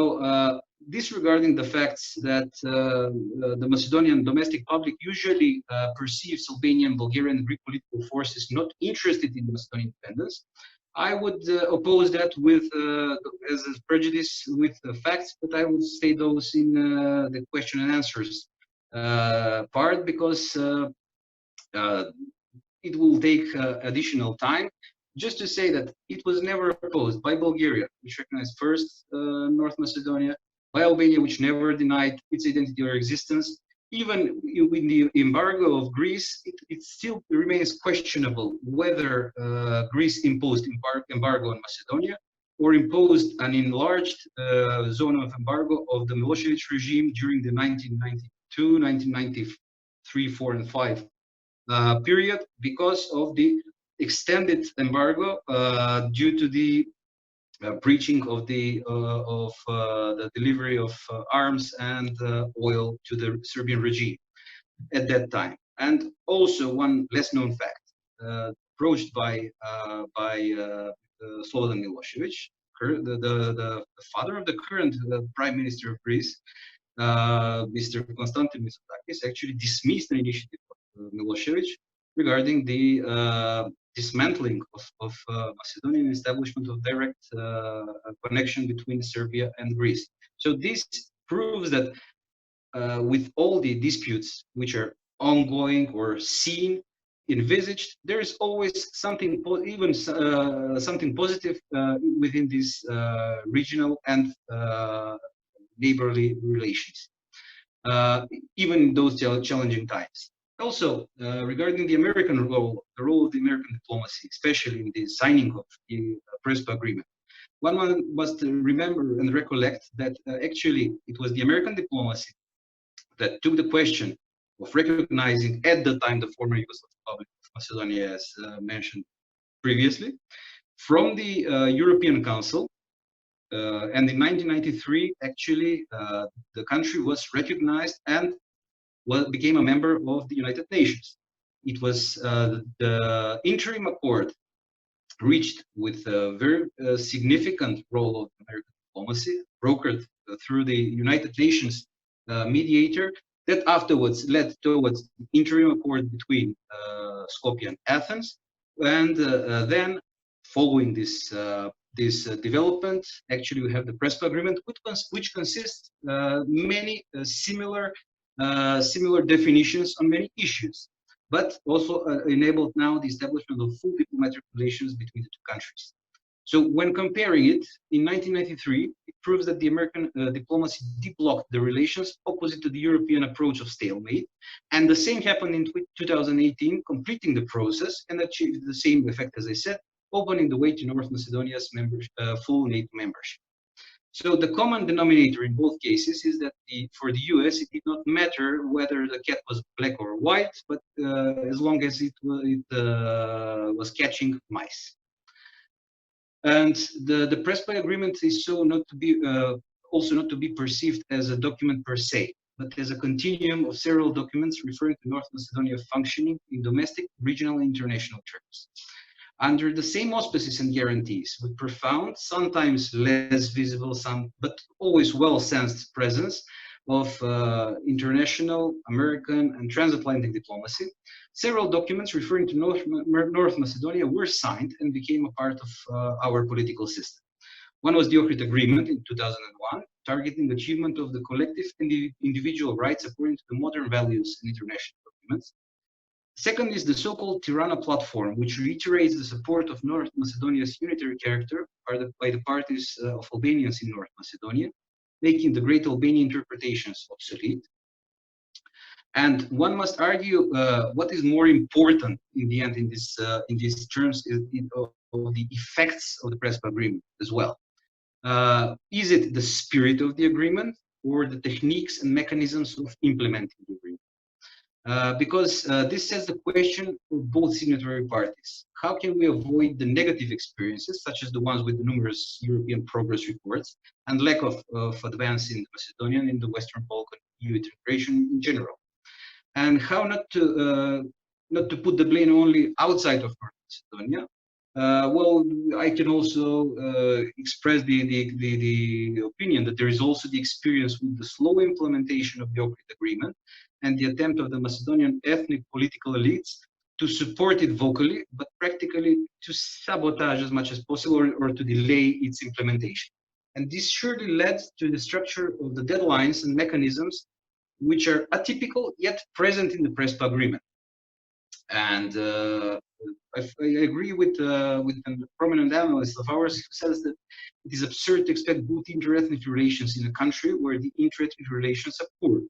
disregarding the facts that the Macedonian domestic public usually perceives Albanian, Bulgarian, and Greek political forces not interested in Macedonian independence, I would oppose that with as a prejudice with the facts, but I would state those in the question and answers part, because it will take additional time. Just to say that it was never opposed by Bulgaria, which recognized first North Macedonia, by Albania, which never denied its identity or existence. Even with the embargo of Greece, it still remains questionable whether Greece imposed embargo on Macedonia or imposed an enlarged zone of embargo of the Milosevic regime during the 1992, 1993, 4, and 5 period, because of the extended embargo due to the breaching of the delivery of arms and oil to the Serbian regime at that time. And also one less known fact, approached by Slobodan Milosevic, the father of the current Prime Minister of Greece, Mr. Konstantin Mitsotakis, actually dismissed an initiative of Milosevic regarding the dismantling of Macedonian establishment of direct connection between Serbia and Greece. So this proves that with all the disputes which are ongoing or seen, envisaged, there is always something, even something positive within this regional and neighborly relations, even in those challenging times. Also, regarding the American role, the role of the American diplomacy, especially in the signing of the Prespa agreement, one must remember and recollect that actually it was the American diplomacy that took the question of recognizing at the time the former Yugoslav Republic of Macedonia, as mentioned previously, from the European Council. And in 1993, actually, the country was recognized and became a member of the United Nations. It was the interim accord reached with a very significant role of American diplomacy, brokered through the United Nations mediator, that afterwards led towards the interim accord between Skopje and Athens. And then, following this development, actually we have the Prespa agreement, which consists many similar definitions on many issues, but also enabled now the establishment of full diplomatic relations between the two countries. So when comparing it, in 1993, it proves that the American diplomacy deblocked the relations opposite to the European approach of stalemate. And the same happened in 2018, completing the process and achieved the same effect, as I said, opening the way to North Macedonia's full NATO membership. So the common denominator in both cases is that for the US, it did not matter whether the cat was black or white, but as long as it was catching mice. And the Prespa agreement is also not to be perceived as a document per se, but as a continuum of several documents referring to North Macedonia functioning in domestic, regional, and international terms, under the same auspices and guarantees, with profound, sometimes less visible, but always well-sensed presence of international, American, and transatlantic diplomacy. Several documents referring to North Macedonia were signed and became a part of our political system. One was the Ohrid Agreement in 2001, targeting achievement of the collective and individual rights according to the modern values and international documents. Second is the so-called Tirana Platform, which reiterates the support of North Macedonia's unitary character by the parties of Albanians in North Macedonia, making the Great Albanian interpretations obsolete. And one must argue what is more important in the end in these terms of the effects of the Prespa agreement as well. Is it the spirit of the agreement or the techniques and mechanisms of implementing the agreement? Because this sets the question for both signatory parties. How can we avoid the negative experiences, such as the ones with the numerous European progress reports and lack of advance in the Macedonian and the Western Balkan EU integration in general? And how not to put the blame only outside of North Macedonia. Well, I can also express the opinion that there is also the experience with the slow implementation of the Ohrid Agreement and the attempt of the Macedonian ethnic political elites to support it vocally, but practically to sabotage as much as possible or to delay its implementation. And this surely led to the structure of the deadlines and mechanisms which are atypical yet present in the Prespa agreement. And I agree with a prominent analyst of ours who says that it is absurd to expect good interethnic relations in a country where the interethnic relations are poor.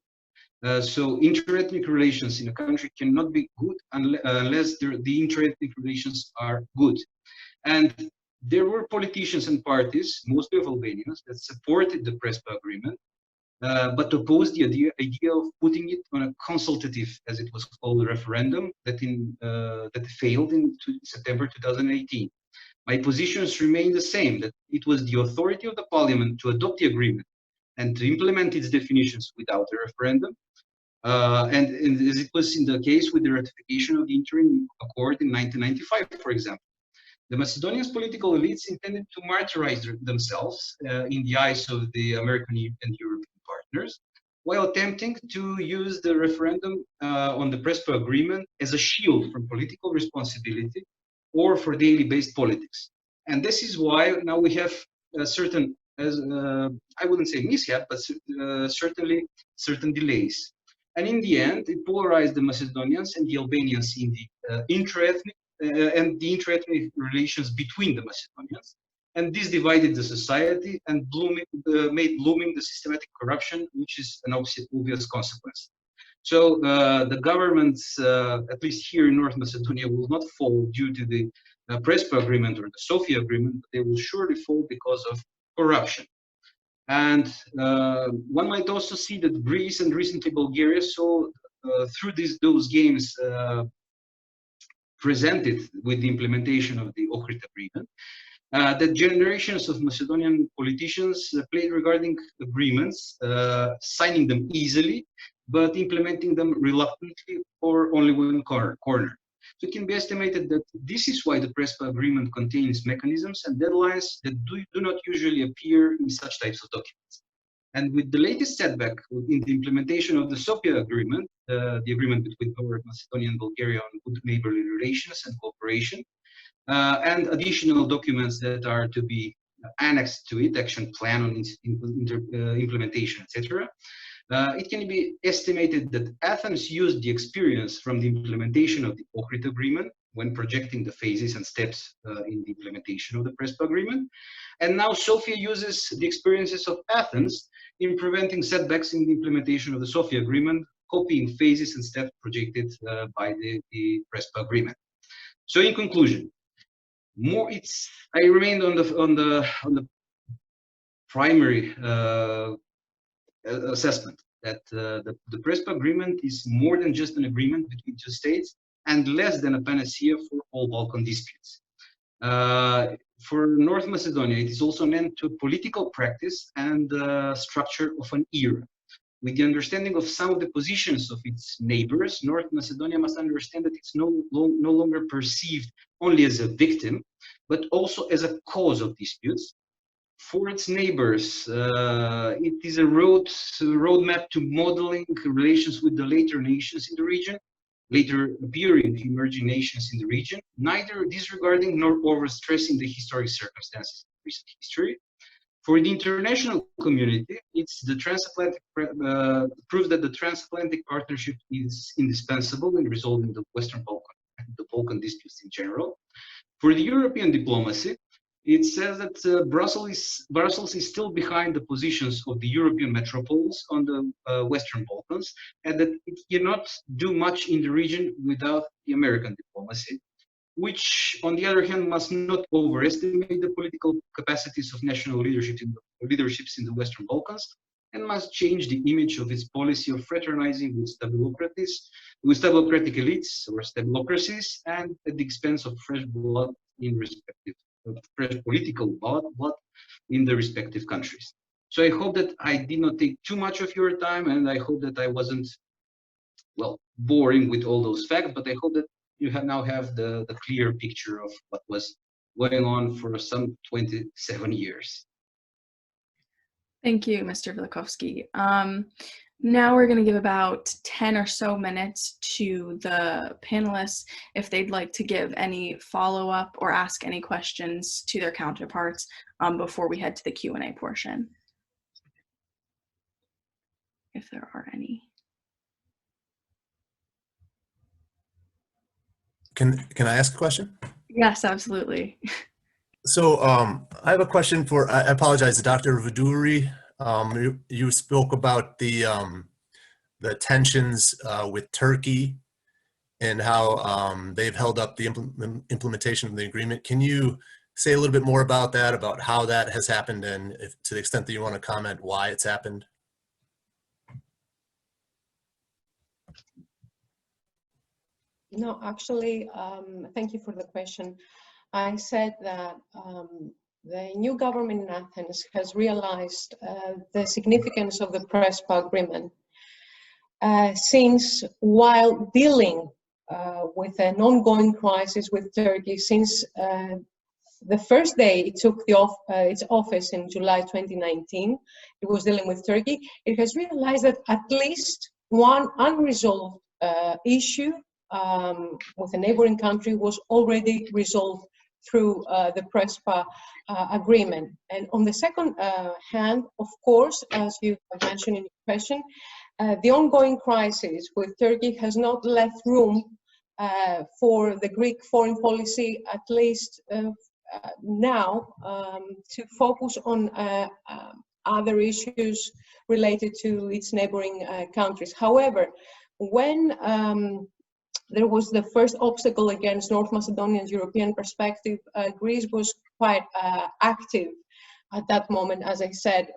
So interethnic relations in a country cannot be good unless the interethnic relations are good. And there were politicians and parties, mostly of Albanians, that supported the Prespa agreement, but opposed the idea of putting it on a consultative, as it was called, referendum that failed in September 2018. My positions remain the same, that it was the authority of the parliament to adopt the agreement and to implement its definitions without a referendum. And as it was in the case with the ratification of the interim accord in 1995, for example. The Macedonian political elites intended to martyrize themselves in the eyes of the American and European partners, while attempting to use the referendum on the Prespa agreement as a shield from political responsibility or for daily-based politics. And this is why now we have certain, I wouldn't say mishap, but certainly certain delays. And in the end, it polarized the Macedonians and the Albanians in the intra-ethnic and the intra-ethnic relations between the Macedonians, and this divided the society and made blooming the systematic corruption, which is an obvious consequence. So the governments, at least here in North Macedonia, will not fall due to the Prespa agreement or the Sofia agreement, but they will surely fall because of corruption. And one might also see that Greece and recently Bulgaria saw through those games presented with the implementation of the Ohrid agreement, that generations of Macedonian politicians played regarding agreements, signing them easily, but implementing them reluctantly or only one corner. So it can be estimated that this is why the Prespa agreement contains mechanisms and deadlines that do not usually appear in such types of documents. And with the latest setback in the implementation of the Sofia agreement, the agreement between North Macedonia and Bulgaria on good neighborly relations and cooperation, and additional documents that are to be annexed to it, action plan on implementation, etc. It can be estimated that Athens used the experience from the implementation of the Ohrid agreement when projecting the phases and steps in the implementation of the Prespa agreement. And now Sofia uses the experiences of Athens in preventing setbacks in the implementation of the Sofia agreement, copying phases and steps projected by the Prespa agreement. So in conclusion, I remained on the primary assessment that the Prespa agreement is more than just an agreement between two states and less than a panacea for all Balkan disputes. For North Macedonia, it is also an end to political practice and structure of an era. With the understanding of some of the positions of its neighbors, North Macedonia must understand that it's no longer perceived only as a victim, but also as a cause of disputes. For its neighbors, it is a roadmap to modeling relations with the later nations in the region, later appearing emerging nations in the region, neither disregarding nor overstressing the historic circumstances of recent history. For the international community, it's the transatlantic proves that the transatlantic partnership is indispensable in resolving the Western Balkan and the Balkan disputes in general. For the European diplomacy, it says that Brussels is still behind the positions of the European metropoles on the Western Balkans, and that it cannot do much in the region without the American diplomacy, which, on the other hand, must not overestimate the political capacities of national leaderships in the Western Balkans, and must change the image of its policy of fraternizing with stabocratic elites or stabocracies, and at the expense of fresh blood in fresh political blood in the respective countries. So I hope that I did not take too much of your time, and I hope that I wasn't, well, boring with all those facts, but I hope that you now have the clear picture of what was going on for some 27 years. Thank you, Mr. Velichkovski. Now we're going to give about 10 or so minutes to the panelists if they'd like to give any follow-up or ask any questions to their counterparts before we head to the Q&A portion, if there are any. Can I ask a question? Yes, absolutely. So I have a question for, I apologize, Dr. Voudouri. You spoke about the tensions with Turkey and how they've held up the implementation of the agreement. Can you say a little bit more about that, about how that has happened, and if, to the extent that you want to comment, why it's happened? No, actually, thank you for the question. I said that the new government in Athens has realized the significance of the Prespa agreement since, while dealing with an ongoing crisis with Turkey, since the first day it took its office in July 2019, it was dealing with Turkey. It has realized that at least one unresolved issue with a neighboring country was already resolved through the Prespa agreement. And on the second hand, of course, as you have mentioned in your question, the ongoing crisis with Turkey has not left room for the Greek foreign policy, at least now to focus on other issues related to its neighboring countries. However, when there was the first obstacle against North Macedonia's European perspective, Greece was quite active at that moment, as I said,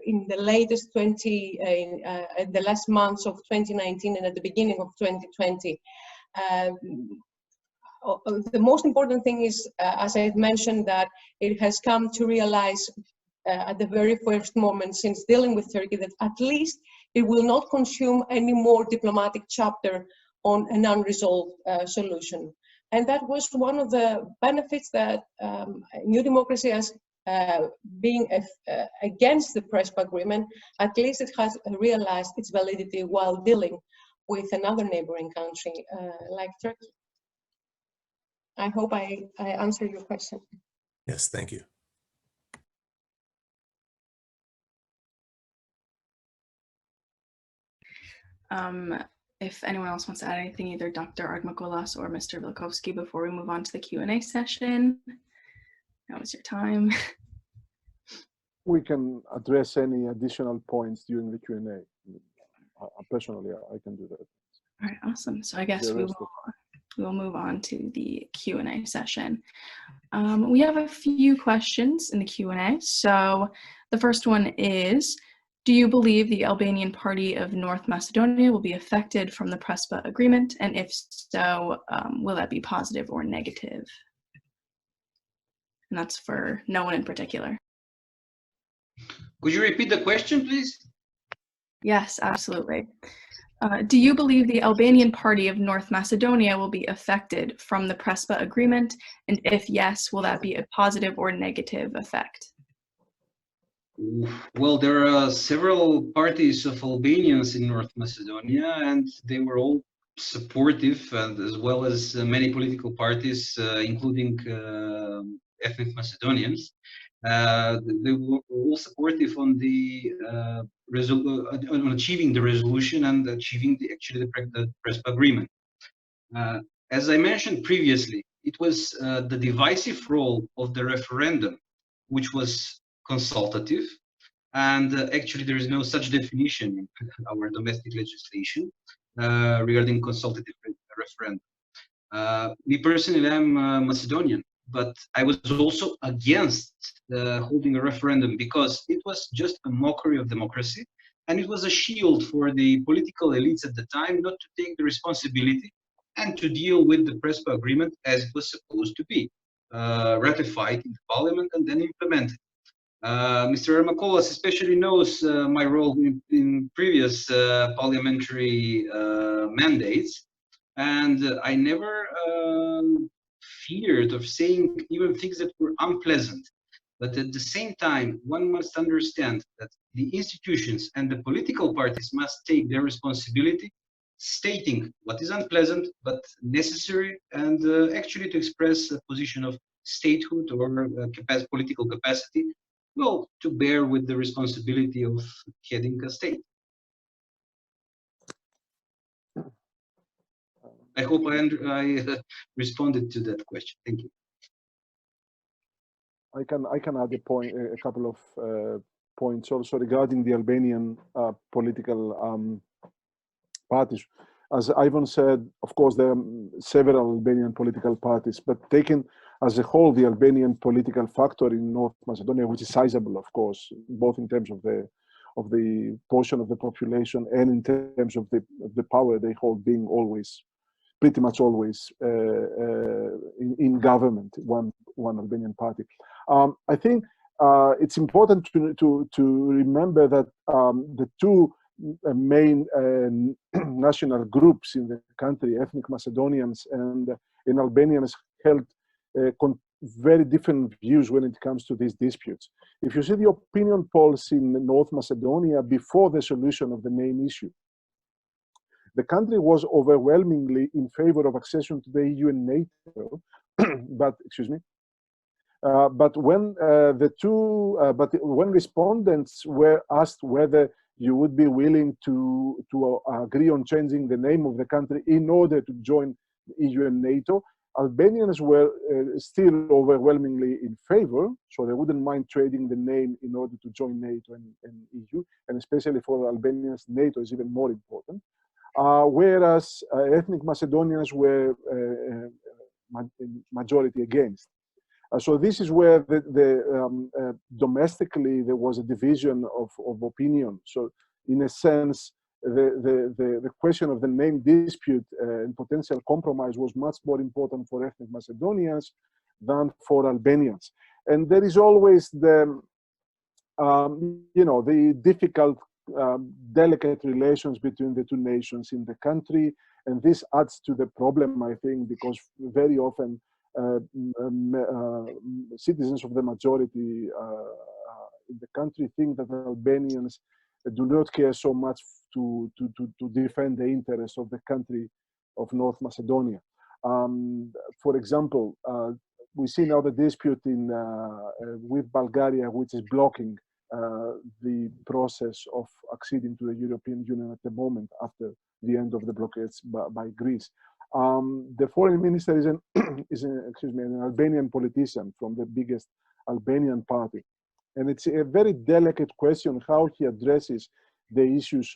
in the latest the last months of 2019 and at the beginning of 2020. The most important thing is, as I've mentioned, that it has come to realize at the very first moment since dealing with Turkey that at least it will not consume any more diplomatic chapter on an unresolved solution. And that was one of the benefits that New Democracy has being against the Prespa agreement. At least it has realized its validity while dealing with another neighboring country like Turkey. I hope I answered your question. Yes, thank you. If anyone else wants to add anything, either Dr. Armakolas or Mr. Velichkovski, before we move on to the Q&A session, now is your time. We can address any additional points during the Q&A. Personally, I can do that. All right, awesome. So I guess we'll move on to the Q&A session. We have a few questions in the Q&A. So the first one is, do you believe the Albanian Party of North Macedonia will be affected from the Prespa agreement? And if so, will that be positive or negative? And that's for no one in particular. Could you repeat the question, please? Yes, absolutely. Do you believe the Albanian Party of North Macedonia will be affected from the Prespa agreement? And if yes, will that be a positive or negative effect? Well, there are several parties of Albanians in North Macedonia, and they were all supportive, and as well as many political parties, including ethnic Macedonians. They were all supportive on the on achieving the resolution and achieving the Prespa agreement. As I mentioned previously, it was the divisive role of the referendum, which was consultative, and actually there is no such definition in our domestic legislation regarding consultative referendum. Me personally, I'm Macedonian, but I was also against holding a referendum because it was just a mockery of democracy, and it was a shield for the political elites at the time not to take the responsibility and to deal with the Prespa agreement as it was supposed to be, ratified in the parliament and then implemented. Mr. Armakolas especially knows my role in previous parliamentary mandates, and I never feared of saying even things that were unpleasant. But at the same time, one must understand that the institutions and the political parties must take their responsibility, stating what is unpleasant but necessary, and actually to express a position of statehood or political capacity, well, to bear with the responsibility of heading a state. I hope I responded to that question. Thank you. I can add a couple of points also regarding the Albanian political parties. As Ivon said, of course, there are several Albanian political parties, but taken as a whole, the Albanian political factor in North Macedonia, which is sizable, of course, both in terms of the portion of the population and in terms of the power they hold, being always, pretty much always in government, one Albanian party. I think it's important to remember that the two main national groups in the country, ethnic Macedonians and Albanians, held very different views when it comes to these disputes. If you see the opinion polls in North Macedonia before the solution of the name issue, the country was overwhelmingly in favor of accession to the EU and NATO, but when when respondents were asked whether you would be willing to agree on changing the name of the country in order to join the EU and NATO, Albanians were still overwhelmingly in favor, so they wouldn't mind trading the name in order to join NATO and EU, and especially for Albanians, NATO is even more important. Whereas ethnic Macedonians were majority against. So this is where domestically there was a division of opinion. So in a sense, the question of the name dispute and potential compromise was much more important for ethnic Macedonians than for Albanians. And there is always the difficult, delicate relations between the two nations in the country. And this adds to the problem, I think, because very often citizens of the majority in the country think that Albanians do not care so much to defend the interests of the country of North Macedonia. For example, we see now the dispute with Bulgaria, which is blocking the process of acceding to the European Union at the moment after the end of the blockades by Greece. The foreign minister is an Albanian politician from the biggest Albanian party. And it's a very delicate question how he addresses the issues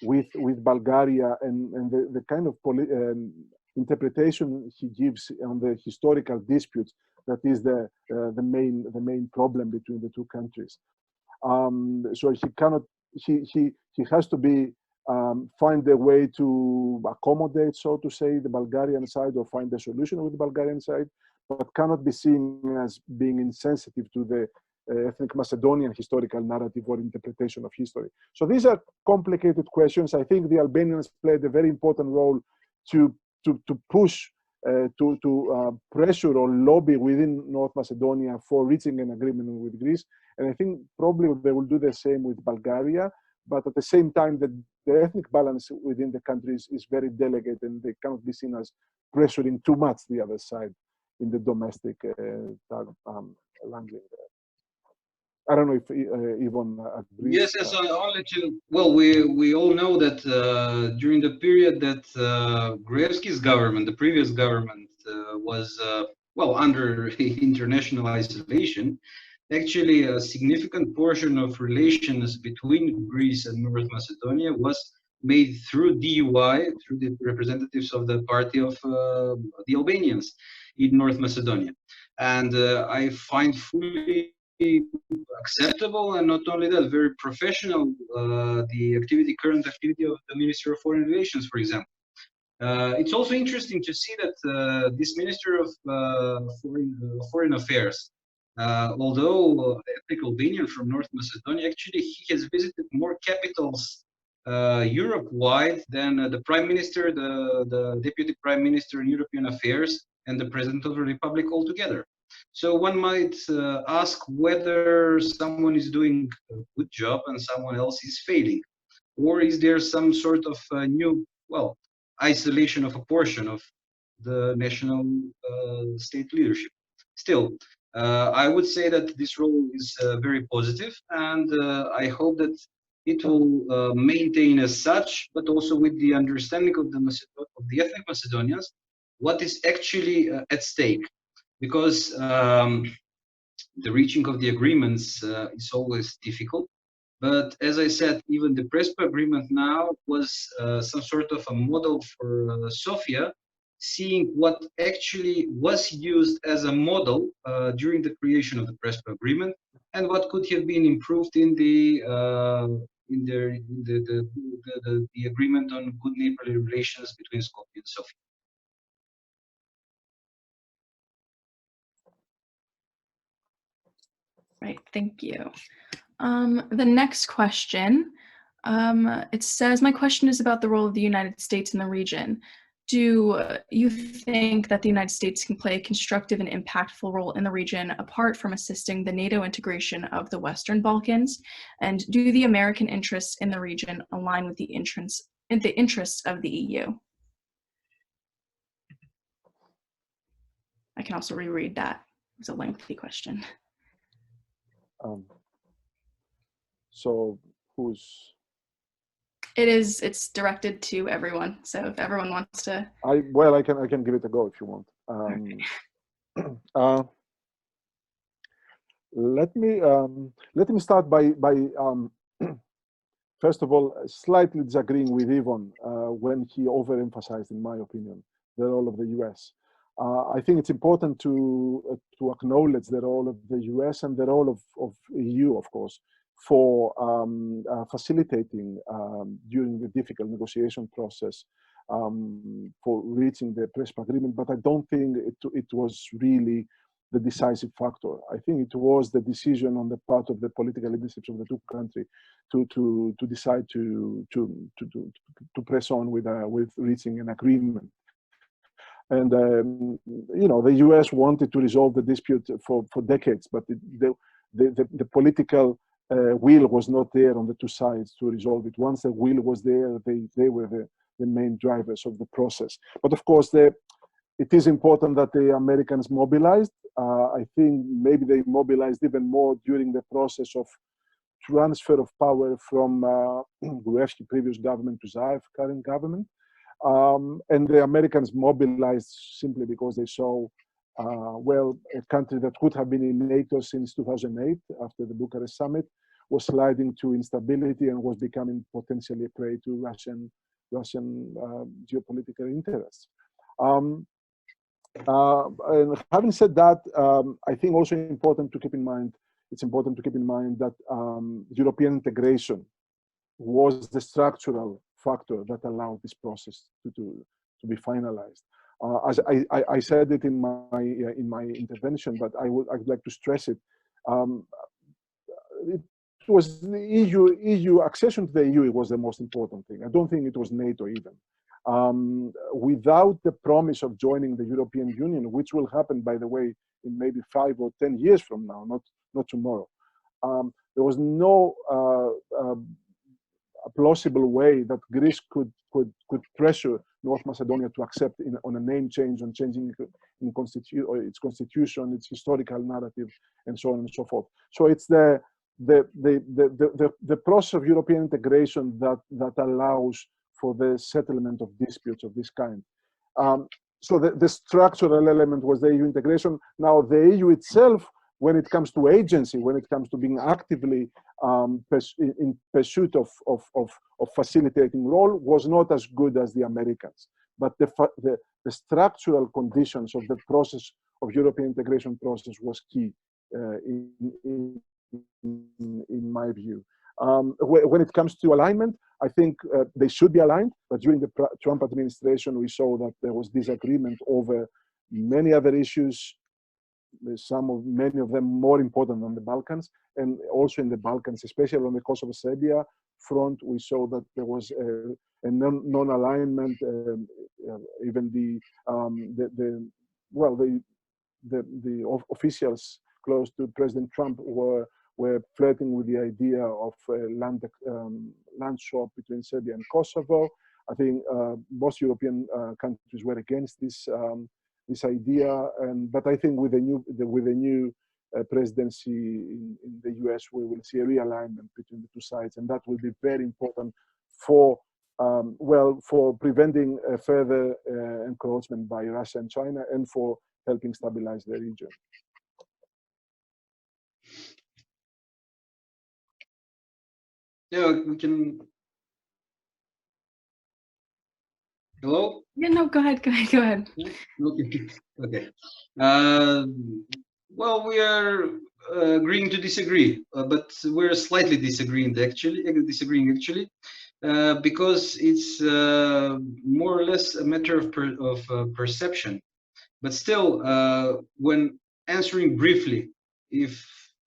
with Bulgaria and the kind of interpretation he gives on the historical disputes that is the main problem between the two countries. So he has to find a way to accommodate, so to say, the Bulgarian side or find a solution with the Bulgarian side, but cannot be seen as being insensitive to the ethnic Macedonian historical narrative or interpretation of history. So these are complicated questions. I think the Albanians played a very important role to push, to pressure or lobby within North Macedonia for reaching an agreement with Greece. And I think probably they will do the same with Bulgaria, but at the same time, the ethnic balance within the countries is very delicate and they cannot be seen as pressuring too much the other side in the domestic wrangling. I don't know if Ivon agrees. Yes, I'll let you. Well, we all know that during the period that Gruevski's government, the previous government, was under international isolation, actually a significant portion of relations between Greece and North Macedonia was made through DUI, through the representatives of the party of the Albanians in North Macedonia. And I find fully acceptable, and not only that, very professional, the current activity of the Minister of Foreign Relations, for example. It's also interesting to see that this Minister of Foreign Affairs, although ethnic Albanian from North Macedonia, actually he has visited more capitals Europe-wide than the Prime Minister, the Deputy Prime Minister in European Affairs, and the President of the Republic altogether. So one might ask whether someone is doing a good job and someone else is failing, or is there some sort of new, isolation of a portion of the national state leadership. Still, I would say that this role is very positive, and I hope that it will maintain as such, but also with the understanding of the ethnic Macedonians, what is actually at stake. Because the reaching of the agreements is always difficult. But as I said, even the Prespa agreement now was some sort of a model for Sofia, seeing what actually was used as a model during the creation of the Prespa agreement, and what could have been improved in the agreement on good neighborly relations between Skopje and Sofia. Right, thank you. The next question, it says, my question is about the role of the United States in the region. Do you think that the United States can play a constructive and impactful role in the region apart from assisting the NATO integration of the Western Balkans? And do the American interests in the region align with the interests of the EU? I can also reread that. It was a lengthy question. So who's? It's directed to everyone. So if everyone wants to. I can give it a go if you want. Um, let me start by first of all slightly disagreeing with Ivon when he overemphasized, in my opinion, the role of the U.S. I think it's important to acknowledge the role of the U.S. and the role of EU, of course, for facilitating during the difficult negotiation process for reaching the Prespa agreement. But I don't think it was really the decisive factor. I think it was the decision on the part of the political leaderships of the two countries to decide to press on with reaching an agreement. And you know, the U.S. wanted to resolve the dispute for decades, but the political will was not there on the two sides to resolve it. Once the will was there, they were the main drivers of the process. But of course, it is important that the Americans mobilized. I think maybe they mobilized even more during the process of transfer of power from Gruevski previous government to Zaev current government. And the Americans mobilized simply because they saw, well, a country that could have been in NATO since 2008 after the Bucharest summit was sliding to instability and was becoming potentially a prey to Russian geopolitical interests. And having said that, I think also important to keep in mind, it's important to keep in mind that European integration was the structural factor that allowed this process to be finalized. As I said it in my intervention, but I'd like to stress it. It was the EU accession to the EU. It was the most important thing. I don't think it was NATO even. Without the promise of joining the European Union, which will happen, by the way, in maybe 5 or 10 years from now, not tomorrow, there was no a plausible way that Greece could pressure North Macedonia to accept on a name change, on changing its constitution, its historical narrative, and so on and so forth. So it's the process of European integration that allows for the settlement of disputes of this kind. So the structural element was the EU integration. Now the EU itself, when it comes to agency, when it comes to being actively in pursuit of facilitating role, was not as good as the Americans. But the structural conditions of the process of European integration process was key in my view. When it comes to alignment, I think they should be aligned, but during the Trump administration, we saw that there was disagreement over many other issues, many of them more important than the Balkans, and also in the Balkans, especially on the Kosovo-Serbia front, we saw that there was a non-alignment. Even the officials close to President Trump were flirting with the idea of land swap between Serbia and Kosovo. I think most European countries were against this idea, but I think with the new presidency in the US, we will see a realignment between the two sides, and that will be very important for for preventing further encroachment by Russia and China, and for helping stabilize the region. Yeah, we can. Hello? Yeah, no, go ahead. Okay. Okay. Well, we are agreeing to disagree, but we're slightly disagreeing actually, because it's more or less a matter of perception. But still, when answering briefly, if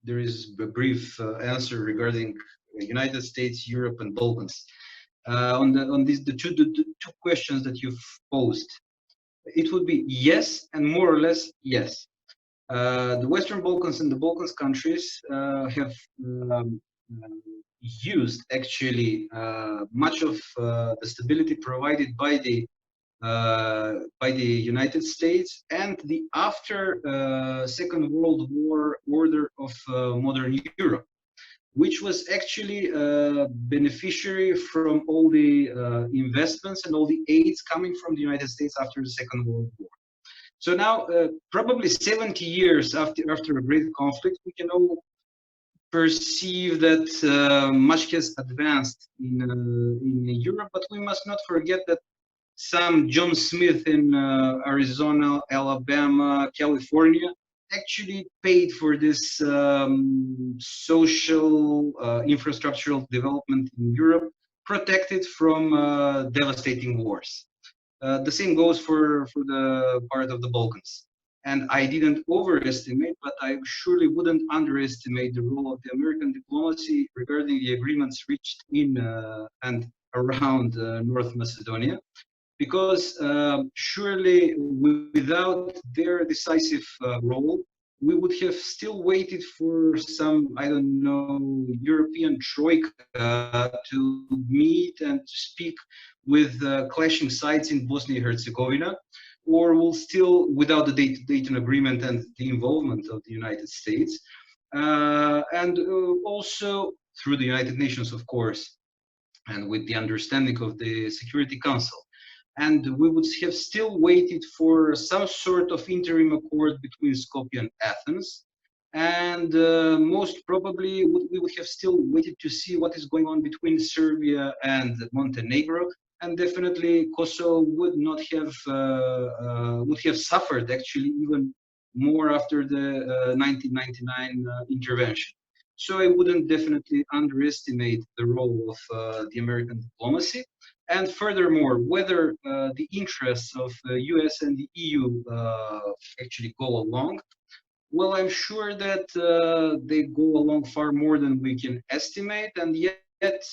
there is a brief answer regarding United States, Europe, and Balkans, on the two questions that you've posed, it would be yes and more or less yes. The Western Balkans and the Balkans countries have used actually much of the stability provided by the United States and the after Second World War order of modern Europe, which was actually a beneficiary from all the investments and all the aids coming from the United States after the Second World War. So now, probably 70 years after a great conflict, we can all perceive that much has advanced in Europe, but we must not forget that some John Smith in Arizona, Alabama, California actually paid for this social infrastructural development in Europe, protected from devastating wars. The same goes for the part of the Balkans. And I didn't overestimate, but I surely wouldn't underestimate the role of the American diplomacy regarding the agreements reached in and around North Macedonia, because surely without their decisive role, we would have still waited for some, I don't know, European troika to meet and to speak with clashing sides in Bosnia and Herzegovina, or will still, without the Dayton Agreement and the involvement of the United States, and also through the United Nations, of course, and with the understanding of the Security Council. And we would have still waited for some sort of interim accord between Skopje and Athens. And most probably we would have still waited to see what is going on between Serbia and Montenegro. And definitely Kosovo would not have suffered actually even more after the 1999 intervention. So I wouldn't definitely underestimate the role of the American diplomacy. And furthermore, whether the interests of the US and the EU actually go along, well, I'm sure that they go along far more than we can estimate, and yet,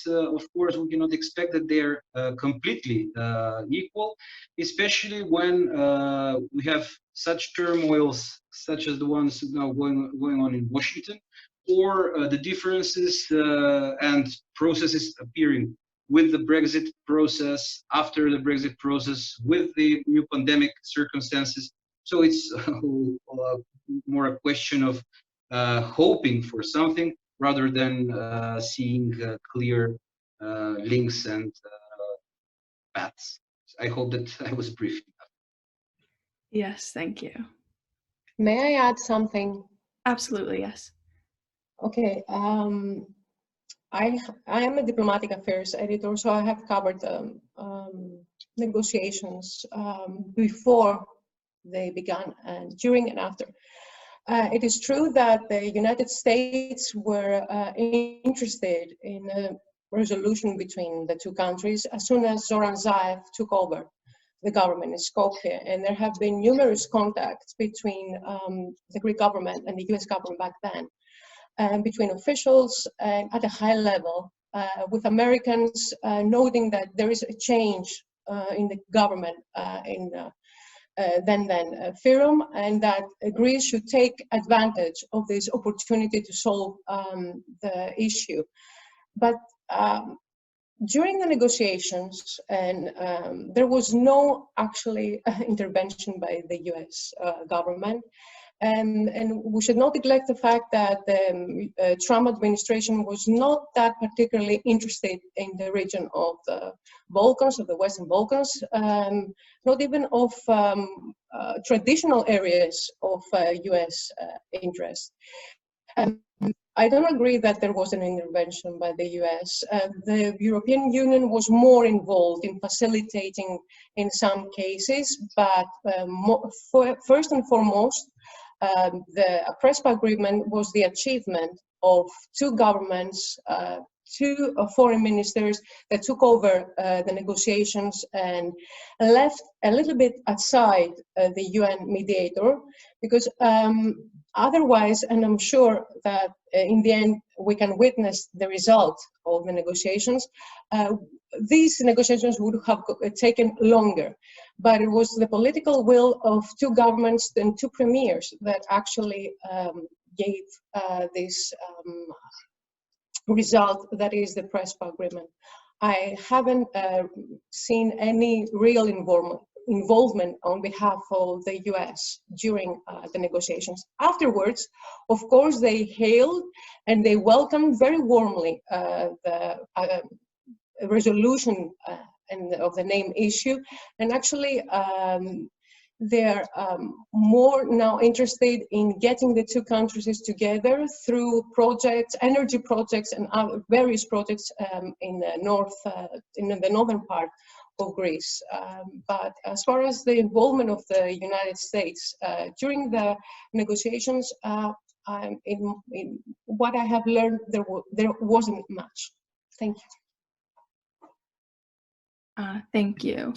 of course, we cannot expect that they're completely equal, especially when we have such turmoils, such as the ones now going on in Washington, or the differences and processes appearing with the Brexit process, after the Brexit process, with the new pandemic circumstances. So it's more a question of hoping for something rather than seeing clear links and paths. I hope that I was brief enough. Yes, thank you. May I add something? Absolutely, yes. Okay. I am a diplomatic affairs editor, so I have covered negotiations before they began, and during and after. It is true that the United States were interested in a resolution between the two countries as soon as Zoran Zaev took over the government in Skopje, and there have been numerous contacts between the Greek government and the US government back then, between officials at a high level, with Americans noting that there is a change in the government in then Fyrom, and that Greece should take advantage of this opportunity to solve the issue. But during the negotiations, and there was no actually intervention by the US government. And we should not neglect the fact that the Trump administration was not that particularly interested in the region of the Balkans, of the Western Balkans, not even of traditional areas of US interest. I don't agree that there was an intervention by the US. The European Union was more involved in facilitating in some cases, but first and foremost, the Prespa agreement was the achievement of two governments, two foreign ministers that took over the negotiations and left a little bit aside the UN mediator, because otherwise, and I'm sure that in the end we can witness the result of the negotiations, these negotiations would have taken longer. But it was the political will of two governments and two premiers that actually gave this result, that is the Prespa agreement. I haven't seen any real involvement on behalf of the US during the negotiations. Afterwards, of course, they hailed and they welcomed very warmly the resolution and of the name issue, and actually they're more now interested in getting the two countries together through projects, energy projects, and other various projects in the northern part of Greece. But as far as the involvement of the United States during the negotiations, in what I have learned, there wasn't much. Thank you. Thank you.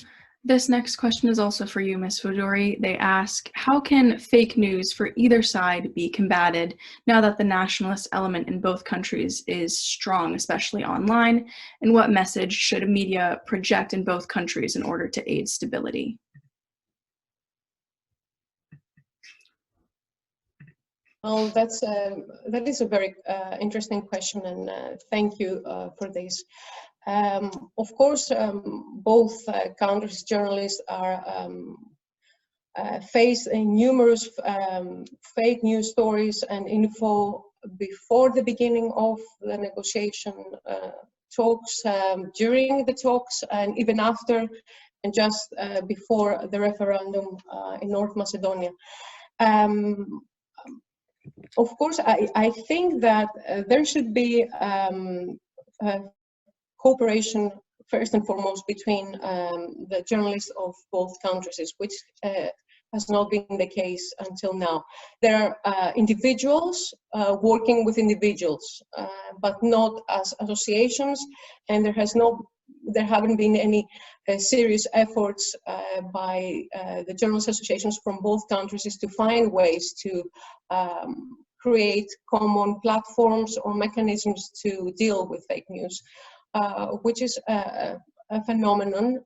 This next question is also for you, Ms. Voudouri. They ask, how can fake news for either side be combated now that the nationalist element in both countries is strong, especially online? And what message should media project in both countries in order to aid stability? Well, that is a very interesting question, and thank you for this. Of course, both countries' journalists are faced in numerous fake news stories and info before the beginning of the negotiation talks, during the talks, and even after, and just before the referendum in North Macedonia. Of course, I think that there should be cooperation first and foremost between the journalists of both countries, which has not been the case until now. There are individuals working with individuals, but not as associations, and there haven't been any serious efforts by the journalist associations from both countries to find ways to create common platforms or mechanisms to deal with fake news. Which is a phenomenon.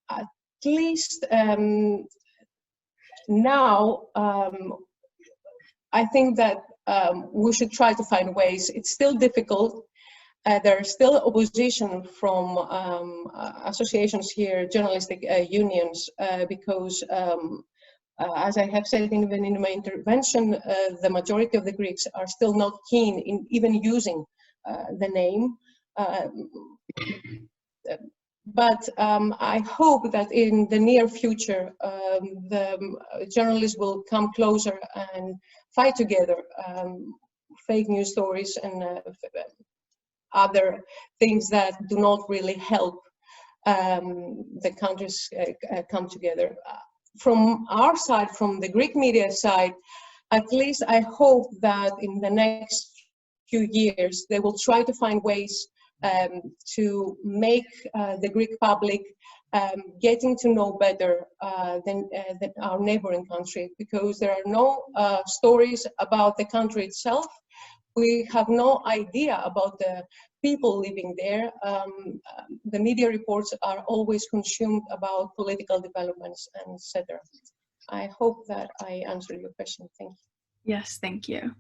At least now, I think that we should try to find ways. It's still difficult. There is still opposition from associations here, journalistic unions, because as I have said even in my intervention, the majority of the Greeks are still not keen in even using the name, but I hope that in the near future the journalists will come closer and fight together fake news stories and other things that do not really help the countries come together. From our side, from the Greek media side, at least I hope that in the next few years, they will try to find ways to make the Greek public getting to know better than our neighboring country, because there are no stories about the country itself. We have no idea about the people living there. The media reports are always consumed about political developments and etc. I hope that I answered your question. Thank you. Yes, thank you.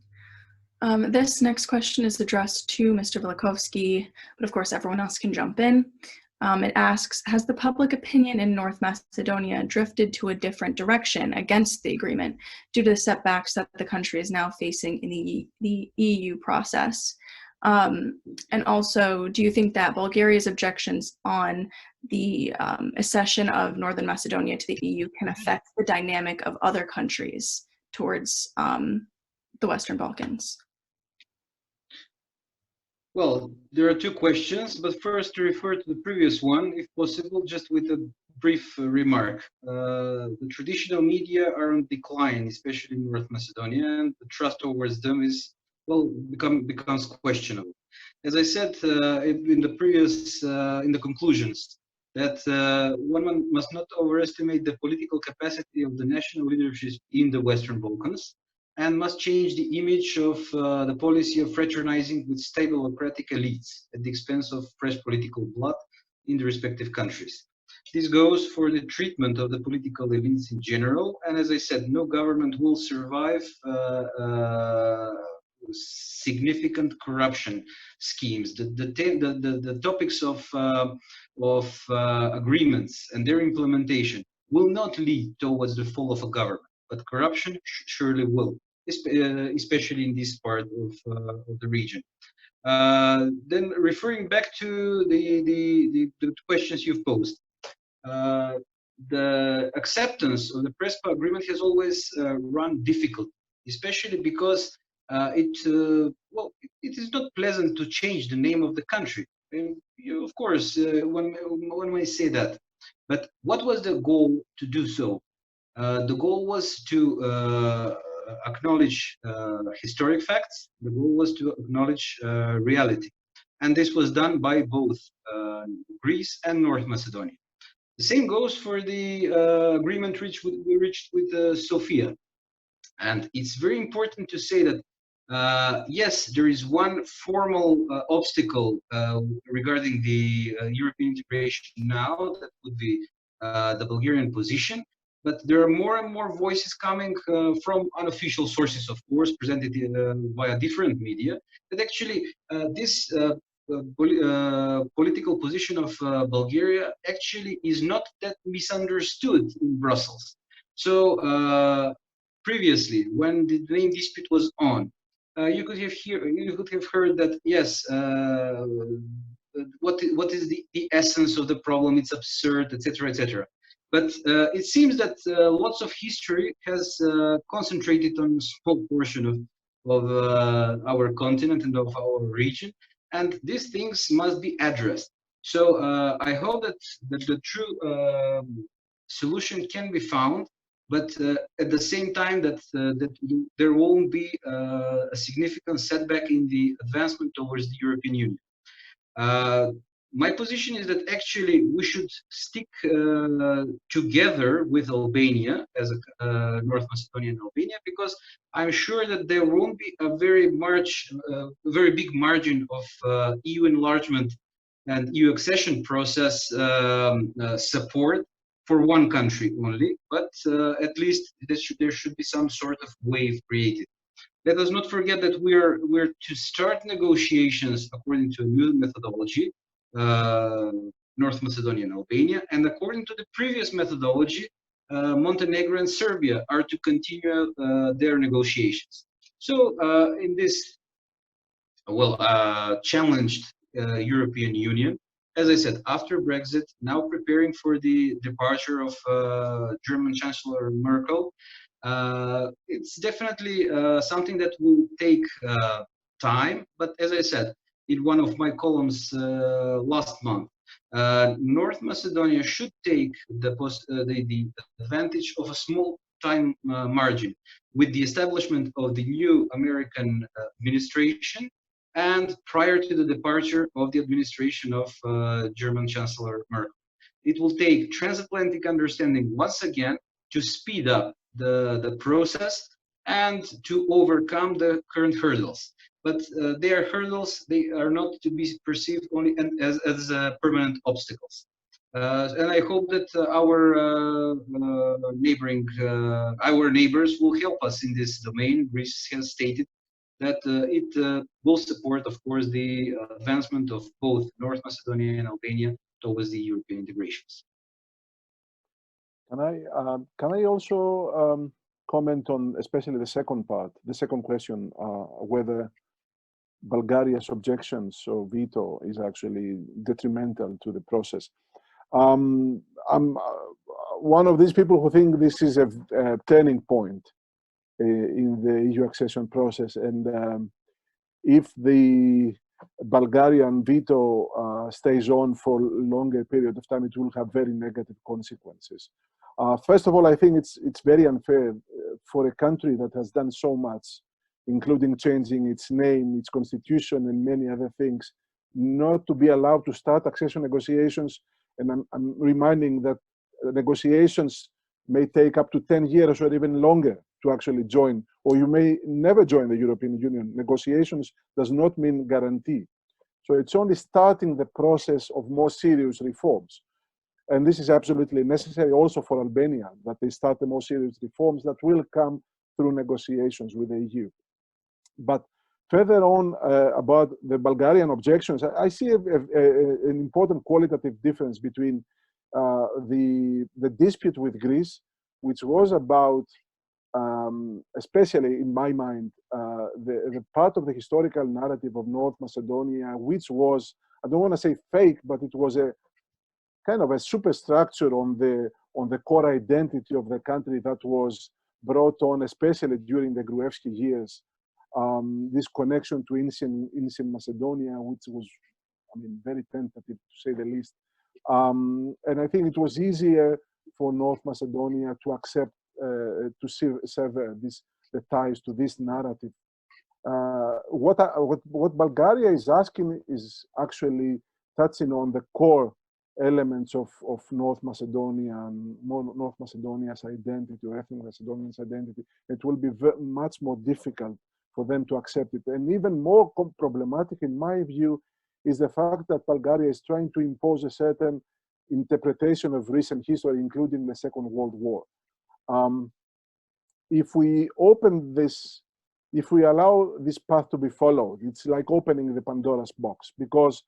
This next question is addressed to Mr. Velichkovski, but of course everyone else can jump in. It asks, has the public opinion in North Macedonia drifted to a different direction against the agreement due to the setbacks that the country is now facing in the EU process? And also, do you think that Bulgaria's objections on the accession of Northern Macedonia to the EU can affect the dynamic of other countries towards the Western Balkans? Well, there are two questions, but first to refer to the previous one, if possible, just with a brief remark. The traditional media are on decline, especially in North Macedonia, and the trust towards them is, well, becomes questionable. As I said in the previous, in the conclusions, that one must not overestimate the political capacity of the national leadership in the Western Balkans, and must change the image of the policy of fraternizing with stable democratic elites at the expense of fresh political blood in the respective countries. This goes for the treatment of the political elites in general, and as I said, no government will survive significant corruption schemes. The topics of agreements and their implementation will not lead towards the fall of a government, but corruption surely will, especially in this part of the region. Then referring back to the questions you've posed, the acceptance of the Prespa agreement has always run difficult, especially because well, it is not pleasant to change the name of the country. And of course, one may say that. But what was the goal to do so? The goal was to acknowledge historic facts. The goal was to acknowledge reality. And this was done by both Greece and North Macedonia. The same goes for the agreement we reached with Sofia. And it's very important to say that, yes, there is one formal obstacle regarding the European integration now, that would be the Bulgarian position. But there are more and more voices coming from unofficial sources, of course, presented via different media, that actually this political position of Bulgaria actually is not that misunderstood in Brussels. So previously, when the name dispute was on, you could have heard that, yes, what is the essence of the problem? It's absurd, etc., etc. But it seems that lots of history has concentrated on a small portion of our continent and of our region, and these things must be addressed. So I hope that the true solution can be found, but at the same time that there won't be a significant setback in the advancement towards the European Union. My position is that actually we should stick together with Albania as a North Macedonia and Albania, because I'm sure that there won't be a very big margin of EU enlargement and EU accession process support for one country only, but at least there should be some sort of wave created. Let us not forget that we're to start negotiations according to a new methodology, North Macedonia and Albania, and according to the previous methodology, Montenegro and Serbia are to continue their negotiations. So in this challenged European Union, as I said, after Brexit, now preparing for the departure of German Chancellor Merkel, it's definitely something that will take time. But as I said in one of my columns last month, North Macedonia should take the advantage of a small time margin with the establishment of the new American administration, and prior to the departure of the administration of German Chancellor Merkel. It will take transatlantic understanding once again to speed up the process and to overcome the current hurdles. But they are hurdles, they are not to be perceived only as permanent obstacles. And I hope that our neighbors will help us in this domain. Greece has stated that it will support, of course, the advancement of both North Macedonia and Albania towards the European integrations. Can I also comment on especially the second part, the second question, whether Bulgaria's objections or veto is actually detrimental to the process? I'm one of these people who think this is a turning point in the EU accession process, and if the Bulgarian veto stays on for a longer period of time, it will have very negative consequences. First of all, I think it's very unfair for a country that has done so much, including changing its name, its constitution, and many other things, not to be allowed to start accession negotiations. And I'm reminding that negotiations may take up to 10 years or even longer to actually join, or you may never join the European Union. Negotiations does not mean guarantee. So it's only starting the process of more serious reforms. And this is absolutely necessary also for Albania, that they start the more serious reforms that will come through negotiations with the EU. But further on about the Bulgarian objections, I see an important qualitative difference between the dispute with Greece, which was about, especially in my mind, the part of the historical narrative of North Macedonia, which was, I don't want to say fake, but it was a kind of a superstructure on the core identity of the country that was brought on, especially during the Gruevski years, this connection to ancient Macedonia, which was, I mean, very tentative to say the least. And I think it was easier for North Macedonia to accept, to sever the ties to this narrative. What Bulgaria is asking is actually touching on the core elements of North Macedonia and North Macedonia's identity, or ethnic Macedonians' identity. It will be much more difficult for them to accept it. And even more problematic, in my view, is the fact that Bulgaria is trying to impose a certain interpretation of recent history, including the Second World War. If we open this, if we allow this path to be followed, it's like opening the Pandora's box, because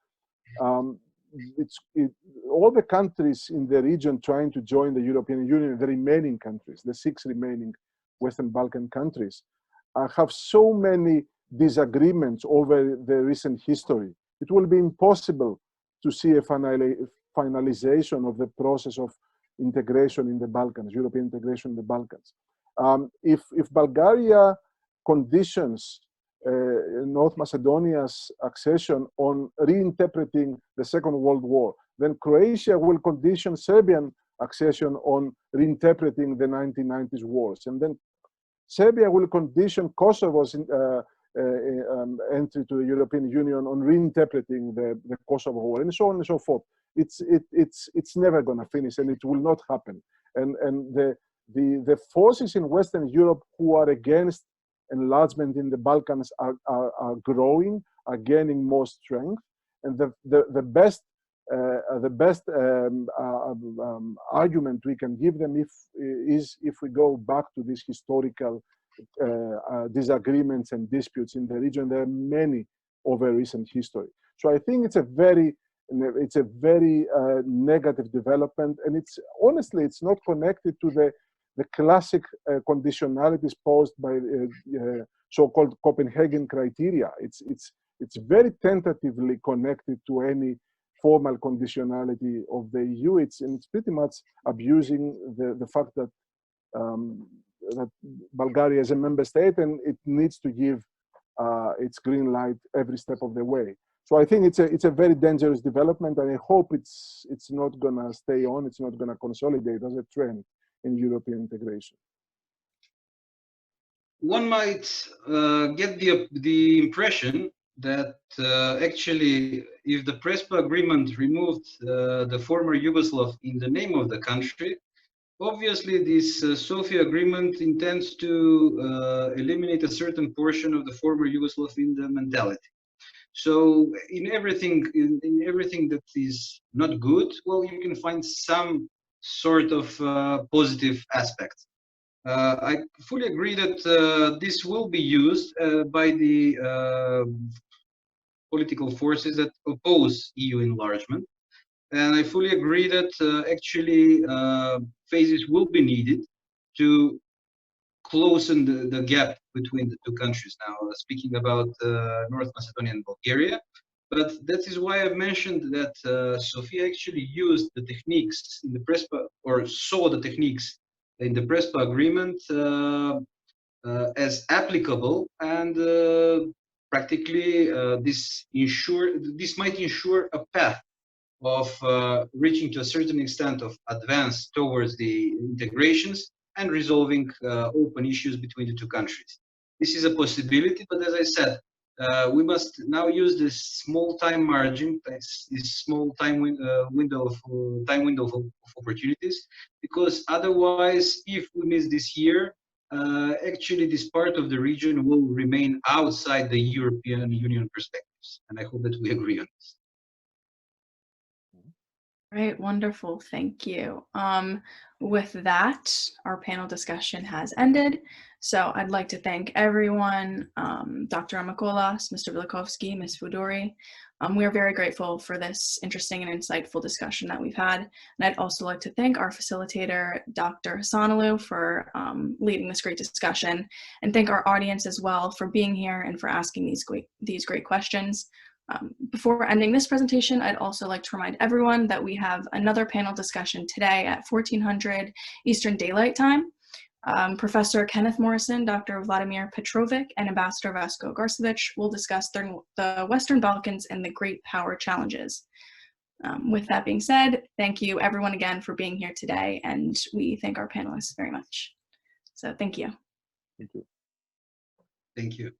all the countries in the region trying to join the European Union, the remaining countries, the 6 remaining Western Balkan countries, have so many disagreements over the recent history. It will be impossible to see a finalization of the process of integration in the Balkans, European integration in the Balkans. If Bulgaria conditions North Macedonia's accession on reinterpreting the Second World War, then Croatia will condition Serbian accession on reinterpreting the 1990s wars. And then Serbia will condition Kosovo's entry to the European Union on reinterpreting the Kosovo war, and so on and so forth. It's never going to finish, and it will not happen. And the forces in Western Europe who are against enlargement in the Balkans are growing, are gaining more strength, and the best argument we can give them is if we go back to these historical disagreements and disputes in the region. There are many over recent history. So I think it's a very negative development, and honestly it's not connected to the classic conditionalities posed by so-called Copenhagen criteria. It's very tentatively connected to any formal conditionality of the EU. It's pretty much abusing the fact that that Bulgaria is a member state and it needs to give its green light every step of the way. So I think it's a very dangerous development, and I hope it's not gonna stay on. It's not gonna consolidate as a trend in European integration. One might get the impression that actually, if the Prespa agreement removed the former Yugoslav in the name of the country, obviously this Sofia agreement intends to eliminate a certain portion of the former Yugoslav in the mentality. So in everything that is not good, well, you can find some sort of positive aspect. I fully agree that this will be used by the political forces that oppose EU enlargement. And I fully agree that actually phases will be needed to closen the gap between the two countries. Now, speaking about North Macedonia and Bulgaria, but that is why I've mentioned that Sofia actually used the techniques in the Prespa, or saw the techniques in the Prespa agreement as applicable, and practically this might ensure a path of reaching to a certain extent of advance towards the integrations and resolving open issues between the two countries. This is a possibility, but as I said, we must now use this small time margin, this small time window of opportunities, because otherwise, if we miss this year, actually this part of the region will remain outside the European Union perspectives, and I hope that we agree on this. Great, wonderful, thank you. With that, our panel discussion has ended. So I'd like to thank everyone, Dr. Armakolas, Mr. Velichkovski, Ms. Voudouri. We are very grateful for this interesting and insightful discussion that we've had. And I'd also like to thank our facilitator, Dr. Hassanoglu, for leading this great discussion, and thank our audience as well for being here and for asking these great questions. Before ending this presentation, I'd also like to remind everyone that we have another panel discussion today at 1400 Eastern Daylight Time. Professor Kenneth Morrison, Dr. Vladimir Petrovic, and Ambassador Vasko Garcevic will discuss the Western Balkans and the Great Power Challenges. With that being said, thank you everyone again for being here today, and we thank our panelists very much. So thank you. Thank you. Thank you.